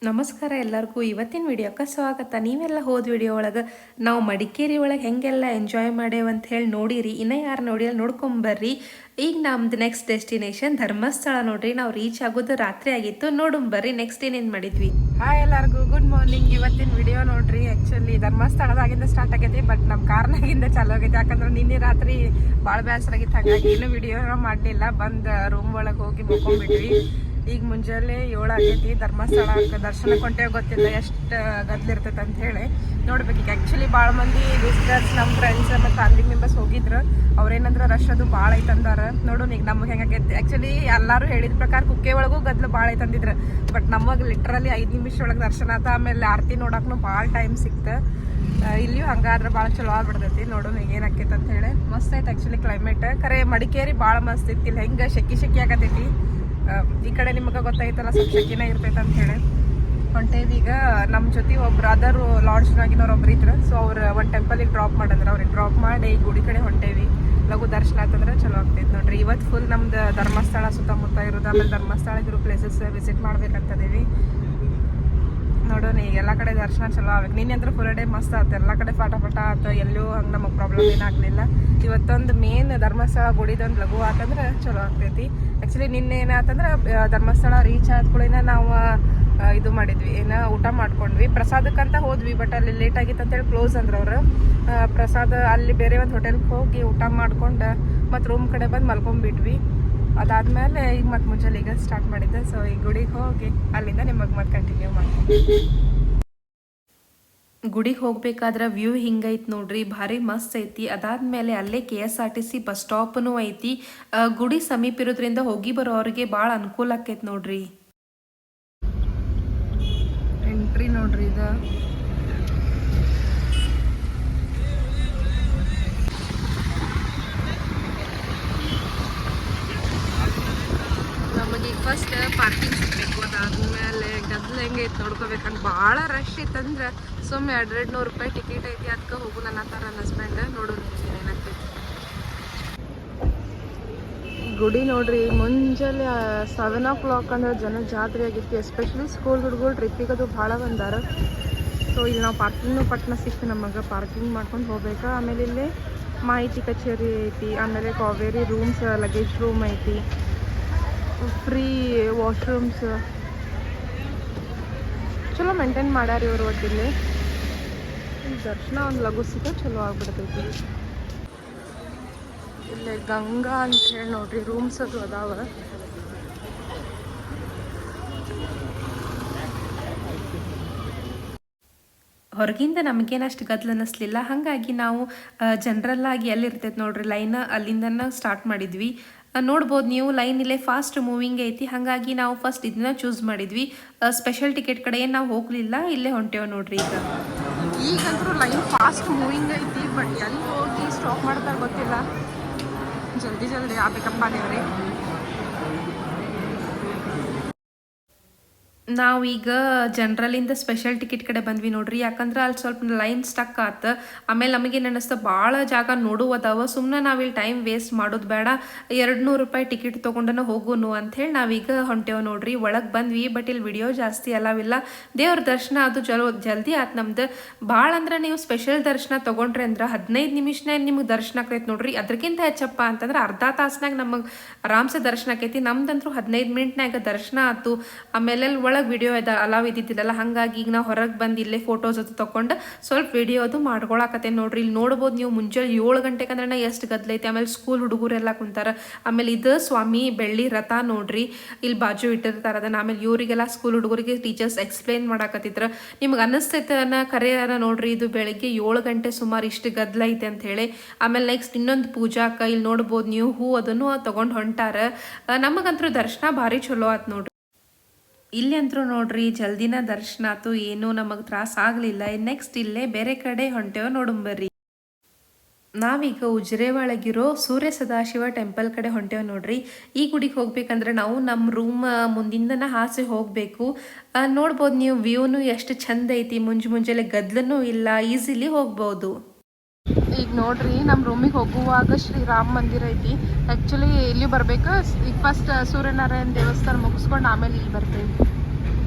ನಮಸ್ಕಾರ ಎಲ್ಲರಿಗೂ ಇವತ್ತಿನ ವಿಡಿಯೋಕ್ಕೆ ಸ್ವಾಗತ. ನೀವೆಲ್ಲ ಹೋದ ವಿಡಿಯೋ ಒಳಗೆ ನಾವು ಮಡಿಕೇರಿ ಒಳಗೆ ಹೆಂಗೆಲ್ಲ ಎಂಜಾಯ್ ಮಾಡೇವು ಅಂತ ಹೇಳಿ ನೋಡಿರಿ. ಇನ್ನೂ ಯಾರು ನೋಡಿಲ್ಲ ನೋಡ್ಕೊಂಬರ್ರಿ. ಈಗ ನಮ್ದು ನೆಕ್ಸ್ಟ್ ಡೆಸ್ಟಿನೇಷನ್ ಧರ್ಮಸ್ಥಳ ನೋಡ್ರಿ. ನಾವು ರೀಚ್ ಆಗೋದು ರಾತ್ರಿ ಆಗಿತ್ತು. ನೋಡುಂಬರ್ರಿ ನೆಕ್ಸ್ಟ್ ಏನೇನು ಮಾಡಿದ್ವಿ. ಹಾಯ್ ಎಲ್ಲರಿಗೂ ಗುಡ್ ಮಾರ್ನಿಂಗ್. ಇವತ್ತಿನ ವಿಡಿಯೋ ನೋಡ್ರಿ ಆ್ಯಕ್ಚುಲಿ ಧರ್ಮಸ್ಥಳದಾಗಿಂದ ಸ್ಟಾರ್ಟ್ ಆಗೈತಿ, ಬಟ್ ನಮ್ಮ ಕಾರ್ನಾಗಿಂದ ಚಾಲು ಆಗೈತಿ. ಯಾಕಂದ್ರೆ ನಿನ್ನೆ ರಾತ್ರಿ ಭಾಳ ಬೇಸರ ಆಗಿತ್ತು, ಹಾಗಾಗಿ ಇನ್ನೂ ವಿಡಿಯೋ ಮಾಡಲಿಲ್ಲ. ಬಂದು ರೂಮ್ ಒಳಗೆ ಹೋಗಿ ಮುಕ್ಕೊಂಡ್ಬಿಟ್ವಿ. ಈಗ ಮುಂಜಾನೆ 7 ಆಗೈತಿ. ಧರ್ಮಸ್ಥಳ ದರ್ಶನ ಕೊಂಟೇವ್ ಗೊತ್ತಿಲ್ಲ ಎಷ್ಟು ಗದ್ಲಿರ್ತೈತೆ ಅಂತ ಹೇಳಿ ನೋಡ್ಬೇಕು. ಈಗ ಆ್ಯಕ್ಚುಲಿ ಭಾಳ ಮಂದಿ ವಿಸಿಟರ್ಸ್ ನಮ್ಮ ಫ್ರೆಂಡ್ಸ್ ಮತ್ತು ಫ್ಯಾಮಿಲಿ ಮೆಂಬರ್ಸ್ ಹೋಗಿದ್ರು. ಅವ್ರೇನಂದ್ರೆ ರಶ್ ಅದು ಭಾಳ ಐತಂದಾರ. ನೋಡೋಣ ಈಗ ನಮಗೆ ಹೆಂಗಾಗೈತಿ. ಆ್ಯಕ್ಚುಲಿ ಎಲ್ಲರೂ ಹೇಳಿದ ಪ್ರಕಾರ ಕುಕ್ಕೆ ಒಳಗೂ ಗದ್ಲು ಭಾಳ ಐತಂದಿದ್ರು, ಬಟ್ ನಮಗೆ ಲಿಟ್ರಲಿ 5 ನಿಮಿಷ ಒಳಗೆ ದರ್ಶನ ಆತ. ಆಮೇಲೆ ಆರತಿ ನೋಡೋಕ್ಕೂ ಭಾಳ ಟೈಮ್ ಸಿಕ್ತು. ಇಲ್ಲಿಯೂ ಹಂಗಾದ್ರೆ ಭಾಳ ಚಲೋ ಆಗ್ಬಿಡ್ತೈತಿ. ನೋಡೋಣ ಈಗ ಏನಾಕೈತೆ ಅಂತ ಹೇಳಿ. ಮಸ್ತ್ ಐತೆ ಆ್ಯಕ್ಚುಲಿ ಕ್ಲೈಮೇಟ್. ಖರೆ ಮಡಿಕೇರಿ ಭಾಳ ಮಸ್ತ್ ಐತಿ. ಇಲ್ಲಿ ಹೆಂಗೆ ಶೆಕಿ ಆಗತೈತಿ. ಈ ಕಡೆ ನಿಮಗೆ ಗೊತ್ತಾಯ್ತಲ್ಲ ಸ್ವಲ್ಪ ಶೆಕಿನ ಇರ್ತೈತೆ ಅಂತ ಹೇಳಿ ಹೊಂಟೇವಿ. ಈಗ ನಮ್ಮ ಜೊತೆ ಒಬ್ರು ಅದರ್ ಲಾಡ್ಜ್ನಾಗಿನವ್ರು ಒಬ್ರು ಇದ್ರು. ಸೊ ಅವ್ರು ಒಂದು ಟೆಂಪಲಿಗೆ ಡ್ರಾಪ್ ಮಾಡಿದ್ರು. ಅವ್ರಿಗೆ ಡ್ರಾಪ್ ಮಾಡಿ ಗುಡಿ ಕಡೆ ಹೊಂಟೇವಿ. ಲಘು ದರ್ಶನ ಆತಂದ್ರೆ ಚಲೋ ಆಗ್ತೈತೆ ನೋಡ್ರಿ. ಇವತ್ತು ಫುಲ್ ನಮ್ದು ಧರ್ಮಸ್ಥಳ ಸುತ್ತಮುತ್ತ ಇರೋದು, ಆಮೇಲೆ ಧರ್ಮಸ್ಥಳಗಿರೋ ಪ್ಲೇಸಸ್ ವಿಸಿಟ್ ಮಾಡ್ಬೇಕಂತದೀವಿ. ನೋಡೋಣ ಈಗ ಎಲ್ಲ ಕಡೆ ದರ್ಶನ ಚಲೋ ಆಗ್ಬೇಕು. ನಿನ್ನೆ ಅಂದ್ರೆ ಫುಲ್ ಡೇ ಮಸ್ತ್ ಆಯ್ತು, ಎಲ್ಲ ಕಡೆ ಪಾಠ ಆಯ್ತು. ಎಲ್ಲೂ ಹಂಗೆ ನಮಗೆ ಪ್ರಾಬ್ಲಮ್ ಏನಾಗಲಿಲ್ಲ. ಇವತ್ತೊಂದು ಮೇನ್ ಧರ್ಮಸ್ಥಳ ಗುಡಿದೊಂದು ಲಘು ಆತಂದ್ರೆ ಚಲೋ ಆಗ್ತೈತಿ. ಆ್ಯಕ್ಚುಲಿ ನಿನ್ನೆ ಏನಾಯ್ತಂದ್ರೆ ಧರ್ಮಸ್ಥಳ ರೀಚ್ ಆದ ಕೂಡಲೇ ನಾವು ಇದು ಮಾಡಿದ್ವಿ, ಊಟ ಮಾಡ್ಕೊಂಡ್ವಿ. ಪ್ರಸಾದಕ್ಕಂತ ಹೋದ್ವಿ, ಬಟ್ ಅಲ್ಲಿ ಲೇಟ್ ಆಗಿತ್ತು ಅಂತೇಳಿ ಕ್ಲೋಸ್ ಅಂದ್ರೆ ಅವರು. ಪ್ರಸಾದ ಅಲ್ಲಿ ಬೇರೆ ಒಂದು ಹೋಟೆಲ್ಗೆ ಹೋಗಿ ಊಟ ಮಾಡ್ಕೊಂಡು ಮತ್ತು ರೂಮ್ ಕಡೆ ಬಂದು ಮಲ್ಕೊಂಡ್ಬಿಟ್ವಿ. ಅದಾದಮೇಲೆ ಈಗ ಮತ್ತೆ ಮುಂಚೆ ಈಗ ಸ್ಟಾರ್ಟ್ ಮಾಡಿದ್ದೆ. ಸೊ ಈ ಗುಡಿಗೆ ಹೋಗಿ ಅಲ್ಲಿಂದ ನಿಮಗೆ ಮತ್ತೆ ಕಂಟಿನ್ಯೂ ಮಾಡ್ತೀವಿ. ಗುಡಿಗೆ ಹೋಗ್ಬೇಕಾದ್ರೆ ವ್ಯೂ ಹಿಂಗೈತಿ ನೋಡ್ರಿ, ಭಾರಿ ಮಸ್ತ್ ಐತಿ. ಅದಾದ್ಮೇಲೆ ಅಲ್ಲೇ KSRTC ಬಸ್ ಸ್ಟಾಪ್ನು ಐತಿ. ಗುಡಿ ಸಮೀಪ ಇರೋದ್ರಿಂದ ಹೋಗಿ ಬರೋರಿಗೆ ಭಾಳ ಅನುಕೂಲ ಆಕೈತಿ ನೋಡ್ರಿ. ಎಂಟ್ರಿ ನೋಡ್ರಿ ಇದು. ನಮಗೆ ಫಸ್ಟ್ ಪಾರ್ಕಿಂಗ್ ಸಿಗಬೇಕು. ಅದಾದ್ಮೇಲೆ ಗದ್ದಲ ಹೆಂಗೈತೆ ನೋಡ್ಕೋಬೇಕಂತ. ಭಾಳ ರಶ್ ಇತ್ತಂದ್ರೆ ಸುಮ್ಮನೆ 200 ರೂಪಾಯಿ ಟಿಕೆಟ್ ಐತಿ, ಅದಕ್ಕೆ ಹೋಗು ನನ್ನ ನನ್ನ ಹಸ್ಬೆಂಡ್. ನೋಡೋಣ ಏನಾಗ್ತೈತಿ. ಗುಡಿ ನೋಡ್ರಿ ಮುಂಜಾನೆ 7 o'clock ಅಂದ್ರೆ ಜನ ಜಾತ್ರೆ ಆಗಿತ್ತು. ಎಸ್ಪೆಷಲಿ ಸ್ಕೂಲ್ ಹುಡುಗರು ಟ್ರಿಪ್ಪಿಗದು ಭಾಳ ಬಂದಾರ. ಸೊ ಇಲ್ಲಿ ನಾವು ಪಾರ್ಕಿಂಗ್ನು ಪಟ್ನ ಸಿಕ್ತು ನಮಗೆ. ಪಾರ್ಕಿಂಗ್ ಮಾಡ್ಕೊಂಡು ಹೋಗ್ಬೇಕು. ಆಮೇಲೆ ಇಲ್ಲಿ ಮಾಹಿತಿ ಕಚೇರಿ ಐತಿ. ಆಮೇಲೆ ಕಾವೇರಿ ರೂಮ್ಸ್, ಲಗೇಜ್ ರೂಮ್ ಐತಿ, ಫ್ರೀ ವಾಶ್ರೂಮ್ಸ್ ಚಲೋ ಮೇಂಟೈನ್ ಮಾಡ್ಯಾರ ಇವರು. ಒಟ್ಟಿಲ್ಲಿ ದರ್ಶನ ಒಂದು ಲಘು ಸಿಕ್ಕ ಚಲೋ ಆಗ್ಬಿಡ್ತೈತಿ. ಇಲ್ಲೇ ಗಂಗಾ ಅಂತ ಹೇಳಿ ನೋಡ್ರಿ ರೂಮ್ಸ್ ಅದು ಅದಾವ. ಹೊರಗಿಂದ ನಮಗೇನಷ್ಟು ಗದ್ದಲ ಅನ್ನಿಸ್ಲಿಲ್ಲ. ಹಾಗಾಗಿ ನಾವು ಜನರಲ್ಲಾಗಿ ಎಲ್ಲಿರ್ತೈತೆ ನೋಡ್ರಿ ಲೈನ್, ಅಲ್ಲಿಂದನ ಸ್ಟಾರ್ಟ್ ಮಾಡಿದ್ವಿ. ನೋಡ್ಬೋದು ನೀವು ಲೈನ್ ಇಲ್ಲೇ ಫಾಸ್ಟ್ ಮೂವಿಂಗ್ ಐತಿ. ಹಾಗಾಗಿ ನಾವು ಫಸ್ಟ್ ಇದನ್ನ ಚೂಸ್ ಮಾಡಿದ್ವಿ. ಸ್ಪೆಷಲ್ ಟಿಕೆಟ್ ಕಡೆ ಏನು ನಾವು ಹೋಗಲಿಲ್ಲ, ಇಲ್ಲೇ ಹೊಂಟೇವು ನೋಡ್ರಿ. ಈಗಂತೂ ಲೈನ್ ಫಾಸ್ಟ್ ಮೂವಿಂಗ್ ಐತಿ, ಬಟ್ ಎಲ್ಲಿ ಹೋಗಿ ಸ್ಟಾಪ್ ಮಾಡ್ತಾರೆ ಗೊತ್ತಿಲ್ಲ. ಜಲ್ದಿ ಆಗ್ಬೇಕಪ್ಪ ದೇವ್ರಿ. ನಾವೀಗ ಜನರಲಿಂದ ಸ್ಪೆಷಲ್ ಟಿಕೆಟ್ ಕಡೆ ಬಂದ್ವಿ ನೋಡ್ರಿ. ಯಾಕಂದ್ರೆ ಅಲ್ಲಿ ಸ್ವಲ್ಪ ಲೈನ್ ಸ್ಟಕ್ ಆತ. ಆಮೇಲೆ ನಮಗೇನು ಅನ್ನಿಸ್ತು, ಭಾಳ ಜಾಗ ನೋಡುವುದಾವ, ಸುಮ್ಮನೆ ನಾವಿಲ್ಲಿ ಟೈಮ್ ವೇಸ್ಟ್ ಮಾಡೋದು ಬೇಡ, 200 ರೂಪಾಯಿ ಟಿಕೆಟ್ ತೊಗೊಂಡನ ಹೋಗುನು ಅಂಥೇಳಿ ನಾವೀಗ ಹೊಂಟೇವು ನೋಡ್ರಿ. ಒಳಗೆ ಬಂದ್ವಿ, ಬಟ್ ಇಲ್ಲಿ ವಿಡಿಯೋ ಜಾಸ್ತಿ ಅಲ್ಲವಿಲ್ಲ. ದೇವ್ರ ದರ್ಶನ ಅದು ಜಲ್ದಿ ಆತು ನಮ್ದು. ಭಾಳ ಅಂದ್ರೆ ನೀವು ಸ್ಪೆಷಲ್ ದರ್ಶನ ತೊಗೊಂಡ್ರಿ ಅಂದ್ರೆ 15 ನಿಮಿಷನಾಗ ನಿಮ್ಗೆ ದರ್ಶನ ಆಕೈತಿ ನೋಡ್ರಿ. ಅದಕ್ಕಿಂತ ಹೆಚ್ಚಪ್ಪ ಅಂತಂದ್ರೆ ಅರ್ಧ ತಾಸ್ನಾಗ ನಮಗೆ ಆರಾಮ್ಸೆ ದರ್ಶನ ಆಕೈತಿ. ನಮ್ದಂತರೂ 15 ಮಿನಿಟ್ನಾಗ ದರ್ಶನ ಆಯ್ತು. ಆಮೇಲೆ ಒಳಗೆ ವಿಡಿಯೋ ಅಲಾವ್ ಇದ್ದಿದ್ದಿಲ್ಲಲ್ಲ, ಹಾಗಾಗಿ ಈಗ ನಾವು ಹೊರಗೆ ಬಂದು ಇಲ್ಲೇ ಫೋಟೋಸ್ ಅದು ತೊಗೊಂಡು ಸ್ವಲ್ಪ ವಿಡಿಯೋ ಅದು ಮಾಡ್ಕೊಳಕತ್ತೆ ನೋಡ್ರಿ. ಇಲ್ಲಿ ನೋಡ್ಬೋದು ನೀವು ಮುಂಜಾನೆ 7 ಗಂಟೆಗೆ ಅಂದ್ರೆ ಎಷ್ಟು ಗದ್ದಲೈತಿ. ಆಮೇಲೆ ಸ್ಕೂಲ್ ಹುಡುಗರೆಲ್ಲ ಕುಂತಾರ. ಆಮೇಲೆ ಇದು ಸ್ವಾಮಿ ಬೆಳ್ಳಿ ರಥ ನೋಡ್ರಿ, ಇಲ್ಲಿ ಬಾಜು ಇಟ್ಟಿರ್ತಾರ ಅದನ್ನ. ಆಮೇಲೆ ಇವರಿಗೆಲ್ಲ ಸ್ಕೂಲ್ ಹುಡುಗರಿಗೆ ಟೀಚರ್ಸ್ ಎಕ್ಸ್ಪ್ಲೇನ್ ಮಾಡಾಕತ್ತಿದ್ರು. ನಿಮ್ಗೆ ಅನ್ನಿಸ್ತೈತನ ಕರೆಯರ ನೋಡ್ರಿ, ಇದು ಬೆಳಿಗ್ಗೆ 7 ಗಂಟೆ ಸುಮಾರು ಇಷ್ಟು ಗದ್ದಲೈತೆ ಅಂತ ಹೇಳಿ. ಆಮೇಲೆ ನೆಕ್ಸ್ಟ್ ಇನ್ನೊಂದು ಪೂಜಾಕ ಇಲ್ಲಿ ನೋಡ್ಬೋದು ನೀವು ಹೂ ಅದನ್ನು ತೊಗೊಂಡು ಹೊಂಟಾರ. ನಮಗಂತೂ ದರ್ಶನ ಭಾರಿ ಚಲೋ ಆಯ್ತು ನೋಡ್ರಿ. ಇಲ್ಲಿ ಅಂತರೂ ನೋಡ್ರಿ ಜಲ್ದಿನ ದರ್ಶನ ಆಯ್ತು, ಏನೂ ನಮಗೆ ತ್ರಾಸ ಆಗಲಿಲ್ಲ. ನೆಕ್ಸ್ಟ್ ಇಲ್ಲೇ ಬೇರೆ ಕಡೆ ಹೊಂಟೇವ ನೋಡುಂಬರ್ರಿ. ನಾವೀಗ ಉಜಿರೆ ಒಳಗಿರೋ ಸೂರ್ಯ ಸದಾಶಿವ ಟೆಂಪಲ್ ಕಡೆ ಹೊಂಟೇವ ನೋಡ್ರಿ. ಈ ಗುಡಿಗೆ ಹೋಗ್ಬೇಕಂದ್ರೆ ನಾವು ನಮ್ಮ ರೂಮ್ ಮುಂದಿಂದನ ಹಾಸಿ ಹೋಗಬೇಕು. ನೋಡ್ಬೋದು ನೀವು ವ್ಯೂನು ಎಷ್ಟು ಚಂದ ಐತಿ. ಮುಂಜಾನೆ ಗದ್ಲನೂ ಇಲ್ಲ, ಈಸಿಲಿ ಹೋಗ್ಬೋದು. ಈಗ ನೋಡ್ರಿ ನಮ್ಮ ರೂಮಿಗೆ ಹೋಗುವಾಗ ಶ್ರೀರಾಮ ಮಂದಿರ ಐತಿ. ಆ್ಯಕ್ಚುಲಿ ಇಲ್ಲಿ ಬರ್ಬೇಕು. ಈಗ ಫಸ್ಟ್ ಸೂರ್ಯನಾರಾಯಣ ದೇವಸ್ಥಾನ ಮುಗಿಸ್ಕೊಂಡು ಆಮೇಲೆ ಇಲ್ಲಿ ಬರ್ತೇವೆ.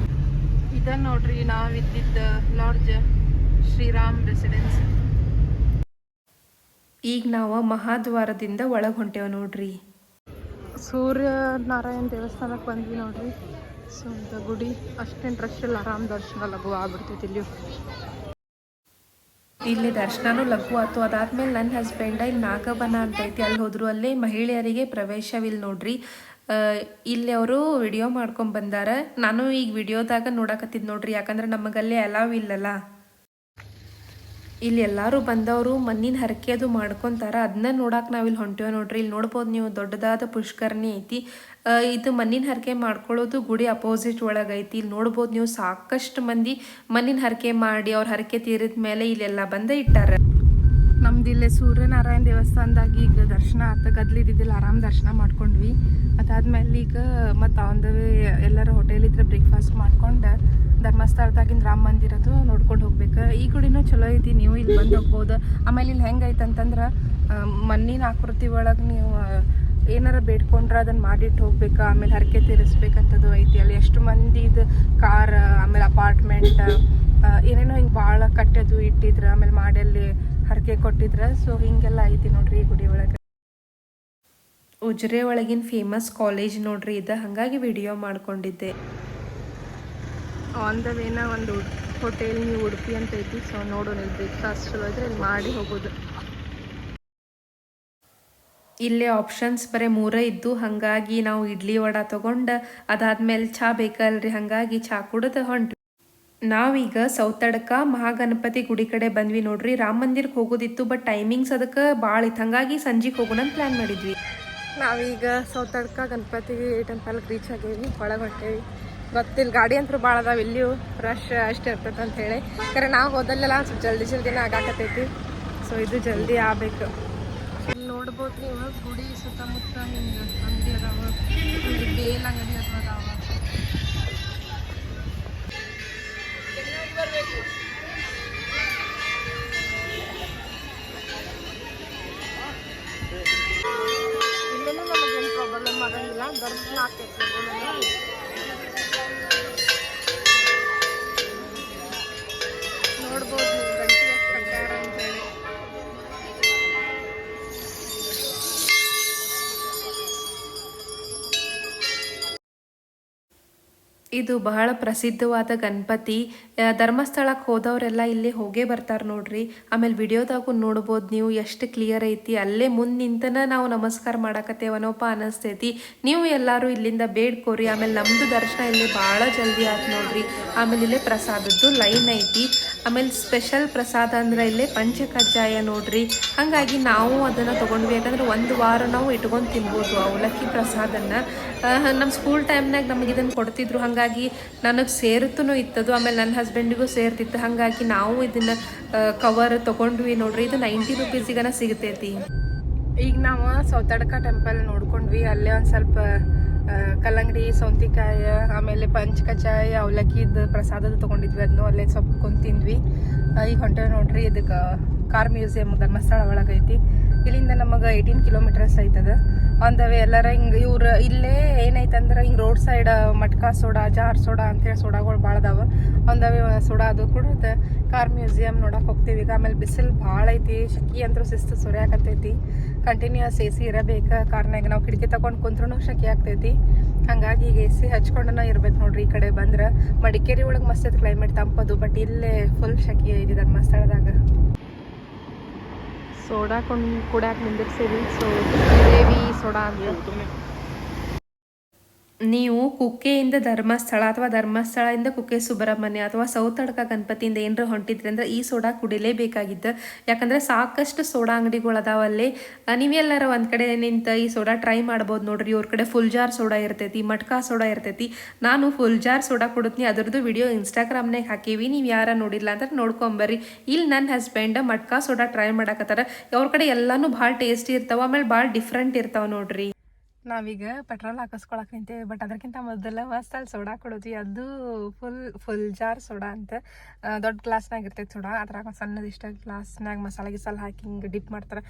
ಇದ ಇದ ನೋಡ್ರಿ ನಾವಿದ್ದಿದ್ದ ಲಾಡ್ಜ್ ಶ್ರೀರಾಮ್ ರೆಸಿಡೆನ್ಸ್. ಈಗ ನಾವು ಮಹಾದ್ವಾರದಿಂದ ಒಳಗೆ ಹೊಂಟೇವೆ ನೋಡ್ರಿ. ಸೂರ್ಯನಾರಾಯಣ ದೇವಸ್ಥಾನಕ್ಕೆ ಬಂದ್ವಿ ನೋಡ್ರಿ. ಸೊ ಇದು ಗುಡಿ ಅಷ್ಟೇನು ರಶ್ ಇಲ್ಲ, ಆರಾಮ್ ದರ್ಶನ ಲಘು ಆಗ್ಬಿಡ್ತೈತಿ ಇಲ್ಲಿ. ಇಲ್ಲಿ ದರ್ಶನನೂ ಲಘು ಆಯ್ತು. ಅದಾದ್ಮೇಲೆ ನನ್ನ ಹಸ್ಬೆಂಡ ಇಲ್ಲಿ ನಾಗಬನ ಅಂತೈತಿ ಅಲ್ಲಿ ಹೋದ್ರು. ಅಲ್ಲೇ ಮಹಿಳೆಯರಿಗೆ ಪ್ರವೇಶವಿಲ್ಲ ನೋಡ್ರಿ. ಇಲ್ಲಿ ಅವರು ವಿಡಿಯೋ ಮಾಡ್ಕೊಂಡ್ ಬಂದಾರ. ನಾನು ಈಗ ವಿಡಿಯೋದಾಗ ನೋಡಕತ್ತಿದ್ ನೋಡ್ರಿ, ಯಾಕಂದ್ರೆ ನಮಗಲ್ಲೇ ಅಲಾವ್ ಇಲ್ಲಲ್ಲ. ಇಲ್ಲಿ ಎಲ್ಲರೂ ಬಂದವರು ಮಣ್ಣಿನ ಹರಕೆ ಅದು ಮಾಡ್ಕೊತಾರ, ಅದನ್ನ ನೋಡಕ್ಕೆ ನಾವಿಲ್ಲಿ ಹೊಂಟೇವೆ ನೋಡ್ರಿ. ಇಲ್ಲಿ ನೋಡ್ಬೋದು ನೀವು ದೊಡ್ಡದಾದ ಪುಷ್ಕರಣಿ ಐತಿ. ಇದು ಮಣ್ಣಿನ ಹರಕೆ ಮಾಡ್ಕೊಳ್ಳೋದು ಗುಡಿ ಅಪೋಸಿಟ್ ಒಳಗೈತಿ. ಇಲ್ಲಿ ನೋಡ್ಬೋದು ನೀವು ಸಾಕಷ್ಟು ಮಂದಿ ಮಣ್ಣಿನ ಹರಕೆ ಮಾಡಿ ಅವ್ರ ಹರಕೆ ತೀರಿದ ಮೇಲೆ ಇಲ್ಲೆಲ್ಲ ಬಂದ ಇಟ್ಟಾರ. ನಮ್ದು ಇಲ್ಲೇ ಸೂರ್ಯನಾರಾಯಣ ದೇವಸ್ಥಾನದಾಗ ಈಗ ದರ್ಶನ ಆತ, ಗದ್ಲಿದ್ದಿದ್ದಿಲ್ಲ, ಆರಾಮ್ ದರ್ಶನ ಮಾಡ್ಕೊಂಡ್ವಿ. ಅದಾದ್ಮೇಲೆ ಈಗ ಮತ್ತು ಆನ್ ಎಲ್ಲರ ಹೋಟೆಲ್ ಇದ್ರೆ ಬ್ರೇಕ್ಫಾಸ್ಟ್ ಮಾಡ್ಕೊಂಡು ಧರ್ಮಸ್ಥಳದಾಗಿಂದ ರಾಮ ಮಂದಿರ ಅದು ನೋಡ್ಕೊಂಡು ಹೋಗ್ಬೇಕು. ಈ ಗುಡಿನೂ ಚಲೋ ಐತಿ, ನೀವು ಇಲ್ಲಿ ಬಂದು ಹೋಗ್ಬೋದು. ಆಮೇಲೆ ಇಲ್ಲಿ ಹೆಂಗೈತೆ ಅಂತಂದ್ರೆ ಮಣ್ಣಿನ ಆಕೃತಿ ಒಳಗೆ ನೀವು ಏನಾರ ಬೇಡ್ಕೊಂಡ್ರೆ ಅದನ್ನು ಮಾಡಿಟ್ಟು ಹೋಗ್ಬೇಕು. ಆಮೇಲೆ ಹರಕೆ ತೀರಿಸ್ಬೇಕಂತದ್ದು ಐತಿ. ಅಲ್ಲಿ ಎಷ್ಟು ಮಂದಿದು ಕಾರ್, ಆಮೇಲೆ ಅಪಾರ್ಟ್ಮೆಂಟ್, ಏನೇನೋ ಹಿಂಗೆ ಭಾಳ ಕಟ್ಟೋದು ಇಟ್ಟಿದ್ರು, ಆಮೇಲೆ ಮಾಡಿ ಅಲ್ಲಿ ಹರಕೆ ಕೊಟ್ಟಿದ್ರ. ಸೊ ಹಿಂಗೆಲ್ಲ ಐತಿ ನೋಡ್ರಿ ಈ ಗುಡಿ ಒಳಗೆ. ಉಜಿರೆ ಒಳಗಿನ ಫೇಮಸ್ ಕಾಲೇಜ್ ನೋಡ್ರಿ ಇದು, ಹಾಗಾಗಿ ವಿಡಿಯೋ ಮಾಡ್ಕೊಂಡಿದ್ದೆ. ಆನ್ ದ ವೇನ ಒಂದು ಹೋಟೆಲ್ ನೀವು ಉಡುಪಿ ಅಂತ ಐತಿ. ಸೊ ನೋಡೋಣ, ಇಲ್ಲಿ ಬ್ರೇಕ್ಫಾಸ್ಟ್ ಚಲೋ ಇದ್ರೆ ಇಲ್ಲಿ ಮಾಡಿ ಹೋಗೋದು. ಇಲ್ಲೇ ಆಪ್ಷನ್ಸ್ ಬರೀ 3 ಇದ್ದು, ಹಾಗಾಗಿ ನಾವು ಇಡ್ಲಿ ವಡ ತೊಗೊಂಡು ಅದಾದ್ಮೇಲೆ ಚಹಾ ಬೇಕಲ್ರಿ, ಹಾಗಾಗಿ ಚಹಾ ಕುಡಿದು ಹೊಂಟ್ವಿ. ನಾವೀಗ ಸೌತಡ್ಕ ಮಹಾಗಣಪತಿ ಗುಡಿ ಕಡೆ ಬಂದ್ವಿ ನೋಡ್ರಿ. ರಾಮ ಮಂದಿರಕ್ಕೆ ಹೋಗೋದಿತ್ತು, ಬಟ್ ಟೈಮಿಂಗ್ಸ್ ಅದಕ್ಕೆ ಭಾಳ ಇತ್ತು, ಹಾಗಾಗಿ ಸಂಜೆಗೆ ಹೋಗೋಣ ಅಂತ ಪ್ಲ್ಯಾನ್ ಮಾಡಿದ್ವಿ. ನಾವೀಗ ಸೌತಡ್ಕ ಗಣಪತಿ ಟೆಂಪಲ್ಗೆ ರೀಚ್ ಆಗೇವಿ, ಒಳಗೆ ಹೊಂಟೇವಿ. ಗೊತ್ತಿಲ್ಲ, ಗಾಡಿ ಅಂತೂ ಭಾಳ ಅದಾವ, ಇಲ್ಲಿಯೂ ರಶ್ ಅಷ್ಟು ಇರ್ತೈತೆ ಅಂತ ಹೇಳಿ. ಯಾಕಂದ್ರೆ ನಾವು ಹೋದಲ್ಲೆಲ್ಲ ಸ್ವಲ್ಪ ಜಲ್ದಿನೇ ಆಗಾಕತ್ತೈತಿ. ಸೊ ಇದು ಜಲ್ದಿ ಆಗ್ಬೇಕು. ಇಲ್ಲಿ ನೋಡ್ಬೋದು ನೀವು ಗುಡಿ ಸುತ್ತಮುತ್ತ ಹಿಂಗೆ ಅಂಗಡಿ ಅದಾವ, ಇಲ್ಲಿ ಬೇಲ್ ಅಂಗಡಿ ಅದಾವ. ಇಲ್ಲೇನೂ ನಮಗೇನು ಪ್ರಾಬ್ಲಮ್ ಆಗಂಗಿಲ್ಲ, ದರ್ಶನ ಆಗ್ತೈತಿ. ನೋಡ್ಬೋದು ನೀವು ಗಂಟೆ ಎಷ್ಟು ಕಟ್ಟಾರ ಅಂತೇಳಿ. ಇದು ಬಹಳ ಪ್ರಸಿದ್ಧವಾದ ಗಣಪತಿ. ಧರ್ಮಸ್ಥಳಕ್ಕೆ ಹೋದವರೆಲ್ಲ ಇಲ್ಲಿ ಹೋಗೇ ಬರ್ತಾರೆ ನೋಡ್ರಿ. ಆಮೇಲೆ ವಿಡಿಯೋದಾಗೂ ನೋಡ್ಬೋದು ನೀವು ಎಷ್ಟು ಕ್ಲಿಯರ್ ಐತಿ. ಅಲ್ಲೇ ಮುಂದೆ ನಿಂತನ ನಾವು ನಮಸ್ಕಾರ ಮಾಡಕತ್ತೇವನೋಪ ಅನಿಸ್ತೈತಿ. ನೀವು ಎಲ್ಲರೂ ಇಲ್ಲಿಂದ ಬೇಡ್ಕೋರಿ. ಆಮೇಲೆ ನಮ್ಮದು ದರ್ಶನ ಇಲ್ಲಿ ಭಾಳ ಜಲ್ದಿ ಆಯ್ತು ನೋಡ್ರಿ. ಆಮೇಲೆ ಇಲ್ಲೇ ಪ್ರಸಾದದ್ದು ಲೈನ್ ಐತಿ. ಆಮೇಲೆ ಸ್ಪೆಷಲ್ ಪ್ರಸಾದ ಅಂದ್ರೆ ಇಲ್ಲೇ ಪಂಚಕಜ್ಜಾಯ ನೋಡ್ರಿ. ಹಾಗಾಗಿ ನಾವು ಅದನ್ನು ತೊಗೊಂಡ್ವಿ, ಯಾಕಂದ್ರೆ 1 ವಾರ ನಾವು ಇಟ್ಕೊಂಡು ತಿನ್ಬೋದು ಅವಲಕ್ಕಿ ಪ್ರಸಾದನ್ನ. ನಮ್ಮ ಸ್ಕೂಲ್ ಟೈಮ್ನಾಗ ನಮಗೆ ಇದನ್ನು ಕೊಡ್ತಿದ್ರು, ಹಾಗಾಗಿ ನನಗೆ ಸೇರುತ್ತೂ ಇತ್ತದು. ಆಮೇಲೆ ನನ್ನ ಹಸ್ಬೆಂಡಿಗೂ ಸೇರ್ತಿತ್ತು, ಹಾಗಾಗಿ ನಾವು ಇದನ್ನು ಕವರ್ ತೊಗೊಂಡ್ವಿ ನೋಡ್ರಿ. ಇದು 90 ರೂಪೀಸಿಗನ ಸಿಗ್ತೈತಿ. ಈಗ ನಾವು ಸೌತಡ್ಕ ಟೆಂಪಲ್ ನೋಡ್ಕೊಂಡ್ವಿ. ಅಲ್ಲೇ ಒಂದು ಸ್ವಲ್ಪ ಕಲ್ಲಂಗಡಿ, ಸೌಂತಿಕಾಯಿ, ಆಮೇಲೆ ಪಂಚಕಜ್ಜಾಯ ಅವಲಕ್ಕಿದ ಪ್ರಸಾದದ ತೊಗೊಂಡಿದ್ವಿ. ಅದನ್ನು ಅಲ್ಲೇ ಸ್ವಲ್ಪ ಕುಂತಿದ್ವಿ. ಈಗ ಹೊಂಟೇವೆ ನೋಡ್ರಿ. ಇದಕ್ಕೆ ಕಾರ್ ಮ್ಯೂಸಿಯಮ್ ಧರ್ಮಸ್ಥಳ ಒಳಗೈತಿ. ಇಲ್ಲಿಂದ ನಮಗೆ 18 ಕಿಲೋಮೀಟರ್ಸ್ ಐತದ. ಆನ್ ದ ವೇ ಎಲ್ಲರ ಹಿಂಗೆ ಇವ್ರು ಇಲ್ಲೇ ಏನೈತಂದ್ರೆ ಹಿಂಗೆ ರೋಡ್ ಸೈಡ್ ಮಟ್ಕಾ ಸೋಡಾ, ಜಾರ್ ಸೋಡಾ ಅಂತೇಳಿ ಸೋಡಾಗಳು ಭಾಳ ಅದಾವ. ಆನ್ ದ ವೇ ಸೋಡಾ ಅದು ಕುಡಿದು ಕಾರ್ ಮ್ಯೂಸಿಯಮ್ ನೋಡಕ್ಕೆ ಹೋಗ್ತೀವಿ. ಈಗ ಆಮೇಲೆ ಬಿಸಿಲು ಭಾಳ ಐತಿ, ಶೆಕಿ ಅಂತೂ ಶಿಸ್ತು ಸುರಿಯಾಕತ್ತೈತಿ. ಕಂಟಿನ್ಯೂಸ್ AC ಇರಬೇಕು ಕಾರ್ನಾಗ. ನಾವು ಕಿಟಕಿ ತಗೊಂಡು ಕುಂತ್ರೂ ಶೆಕಿ ಆಗ್ತೈತಿ, ಹಾಗಾಗಿ ಈಗ AC ಹಚ್ಕೊಂಡನ ಇರ್ಬೇಕು ನೋಡ್ರಿ. ಈ ಕಡೆ ಬಂದ್ರೆ ಮಡಿಕೇರಿ ಒಳಗೆ ಮಸ್ತ್ ಐತಿ ಕ್ಲೈಮೇಟ್, ತಂಪದು. ಬಟ್ ಇಲ್ಲೇ ಫುಲ್ ಶೆಕಿ ಐತಿ ಧರ್ಮಸ್ಥಳದಾಗ. ಸೋಡಾ ಕುಡ್ಯಾಕೆ ನಿಂದಿರ್ಸೀವಿ. ಸೊ ಜಿಲೇಬಿ ಸೋಡಾ ಅಂತ. ನೀವು ಕುಕ್ಕೆಯಿಂದ ಧರ್ಮಸ್ಥಳ ಅಥವಾ ಧರ್ಮಸ್ಥಳದಿಂದ ಕುಕ್ಕೆ ಸುಬ್ರಹ್ಮಣ್ಯ ಅಥವಾ ಸೌತಡ್ಕ ಗಣಪತಿಯಿಂದ ಏನರ ಹೊಂಟಿದ್ರಿ ಅಂದ್ರೆ ಈ ಸೋಡಾ ಕುಡಿಲೇಬೇಕಾಗಿತ್ತು. ಯಾಕಂದ್ರೆ ಸಾಕಷ್ಟು ಸೋಡಾ ಅಂಗಡಿಗಳು ಅದಾವಲ್ಲಿ. ನೀವೆಲ್ಲರ ಒಂದು ಕಡೆ ನಿಂತ ಈ ಸೋಡಾ ಟ್ರೈ ಮಾಡ್ಬೋದು ನೋಡ್ರಿ. ಇವ್ರ ಕಡೆ ಫುಲ್ ಜಾರ್ ಸೋಡಾ ಇರ್ತೈತಿ, ಮಟ್ಕಾ ಸೋಡಾ ಇರ್ತೈತಿ. ನಾನು ಫುಲ್ ಜಾರ್ ಸೋಡಾ ಕುಡಿದ್ನಿ, ಅದ್ರದ್ದು ವಿಡಿಯೋ ಇನ್ಸ್ಟಾಗ್ರಾಮ್ನಾಗ ಹಾಕೀವಿ. ನೀವು ಯಾರ ನೋಡಿಲ್ಲ ಅಂದ್ರೆ ನೋಡ್ಕೊಂಬರ್ರಿ. ಇಲ್ಲಿ ನನ್ನ ಹಸ್ಬೆಂಡ್ ಮಟ್ಕಾ ಸೋಡಾ ಟ್ರೈ ಮಾಡಕತ್ತಾರ. ಅವ್ರ ಕಡೆ ಎಲ್ಲಾನು ಭಾಳ ಟೇಸ್ಟಿ ಇರ್ತಾವ, ಆಮೇಲೆ ಭಾಳ ಡಿಫ್ರೆಂಟ್ ಇರ್ತಾವ ನೋಡ್ರಿ. ನಾವೀಗ ಪೆಟ್ರೋಲ್ ಹಾಕಿಸ್ಕೊಳಕ್ಕೆ ನಿಂತೇವೆ. ಬಟ್ ಅದಕ್ಕಿಂತ ಮೊದಲ ಮಸ್ತ್ ಅಲ್ಲಿ ಸೋಡಾ ಕೊಡೋದು. ಅದು ಫುಲ್ ಜಾರ್ ಸೋಡಾ ಅಂತ ದೊಡ್ಡ ಗ್ಲಾಸ್ನಾಗ ಇರ್ತೈತೆ ಸೋಡಾ. ಅದ್ರಾಗ ಸಣ್ಣದು ಇಷ್ಟ ಗ್ಲಾಸ್ನಾಗ ಮಸಾಲೆ ಗಿಸಾಲ ಹಾಕಿ ಹಿಂಗೆ ಡಿಪ್ ಮಾಡ್ತಾರೆ.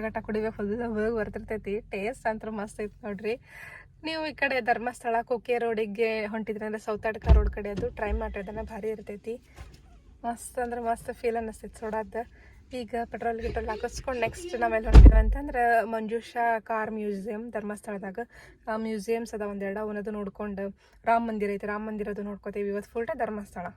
ಗಟ ಕುಡಿಬೇಕು, ಫುಲ್ ಹೋಗಿ ಬರ್ತಿರ್ತೈತಿ. ಟೇಸ್ಟ್ ಅಂತೂ ಮಸ್ತ್ ಐತಿ ನೋಡ್ರಿ. ನೀವು ಈ ಕಡೆ ಧರ್ಮಸ್ಥಳ ಕುಕ್ಕೆ ರೋಡಿಗೆ ಹೊಂಟಿದ್ರಿ ಅಂದ್ರೆ ಸೌತಾಡ್ಕ ರೋಡ್ ಕಡೆ ಅದು ಟ್ರೈ ಮಾಡಿದ್ರೆ ಭಾರಿ ಇರ್ತೈತಿ. ಮಸ್ತ್ ಅಂದ್ರೆ ಮಸ್ತ್ ಫೀಲ್ ಅನ್ನಿಸ್ತೈತಿ ಸೋಡಾದ. ಈಗ ಪೆಟ್ರೋಲ್ ಹಾಕಿಸ್ಕೊಂಡು ನೆಕ್ಸ್ಟ್ ನಾವೆಲ್ಲ ಹೊಂಟಿದ್ವಿ ಅಂತಂದ್ರೆ ಮಂಜುಷಾ ಕಾರ್ ಮ್ಯೂಸಿಯಂ ಧರ್ಮಸ್ಥಳದಾಗ. ಆ ಮ್ಯೂಸಿಯಮ್ಸ್ ಅದ ಒಂದೆರಡು ಅವನದು ನೋಡ್ಕೊಂಡು ರಾಮ ಮಂದಿರ ಐತಿ, ರಾಮ ಮಂದಿರ ಅದು ನೋಡ್ಕೋತೀವಿ. ಇವತ್ತು ಫುಲ್ ಡೇ ಧರ್ಮಸ್ಥಳ.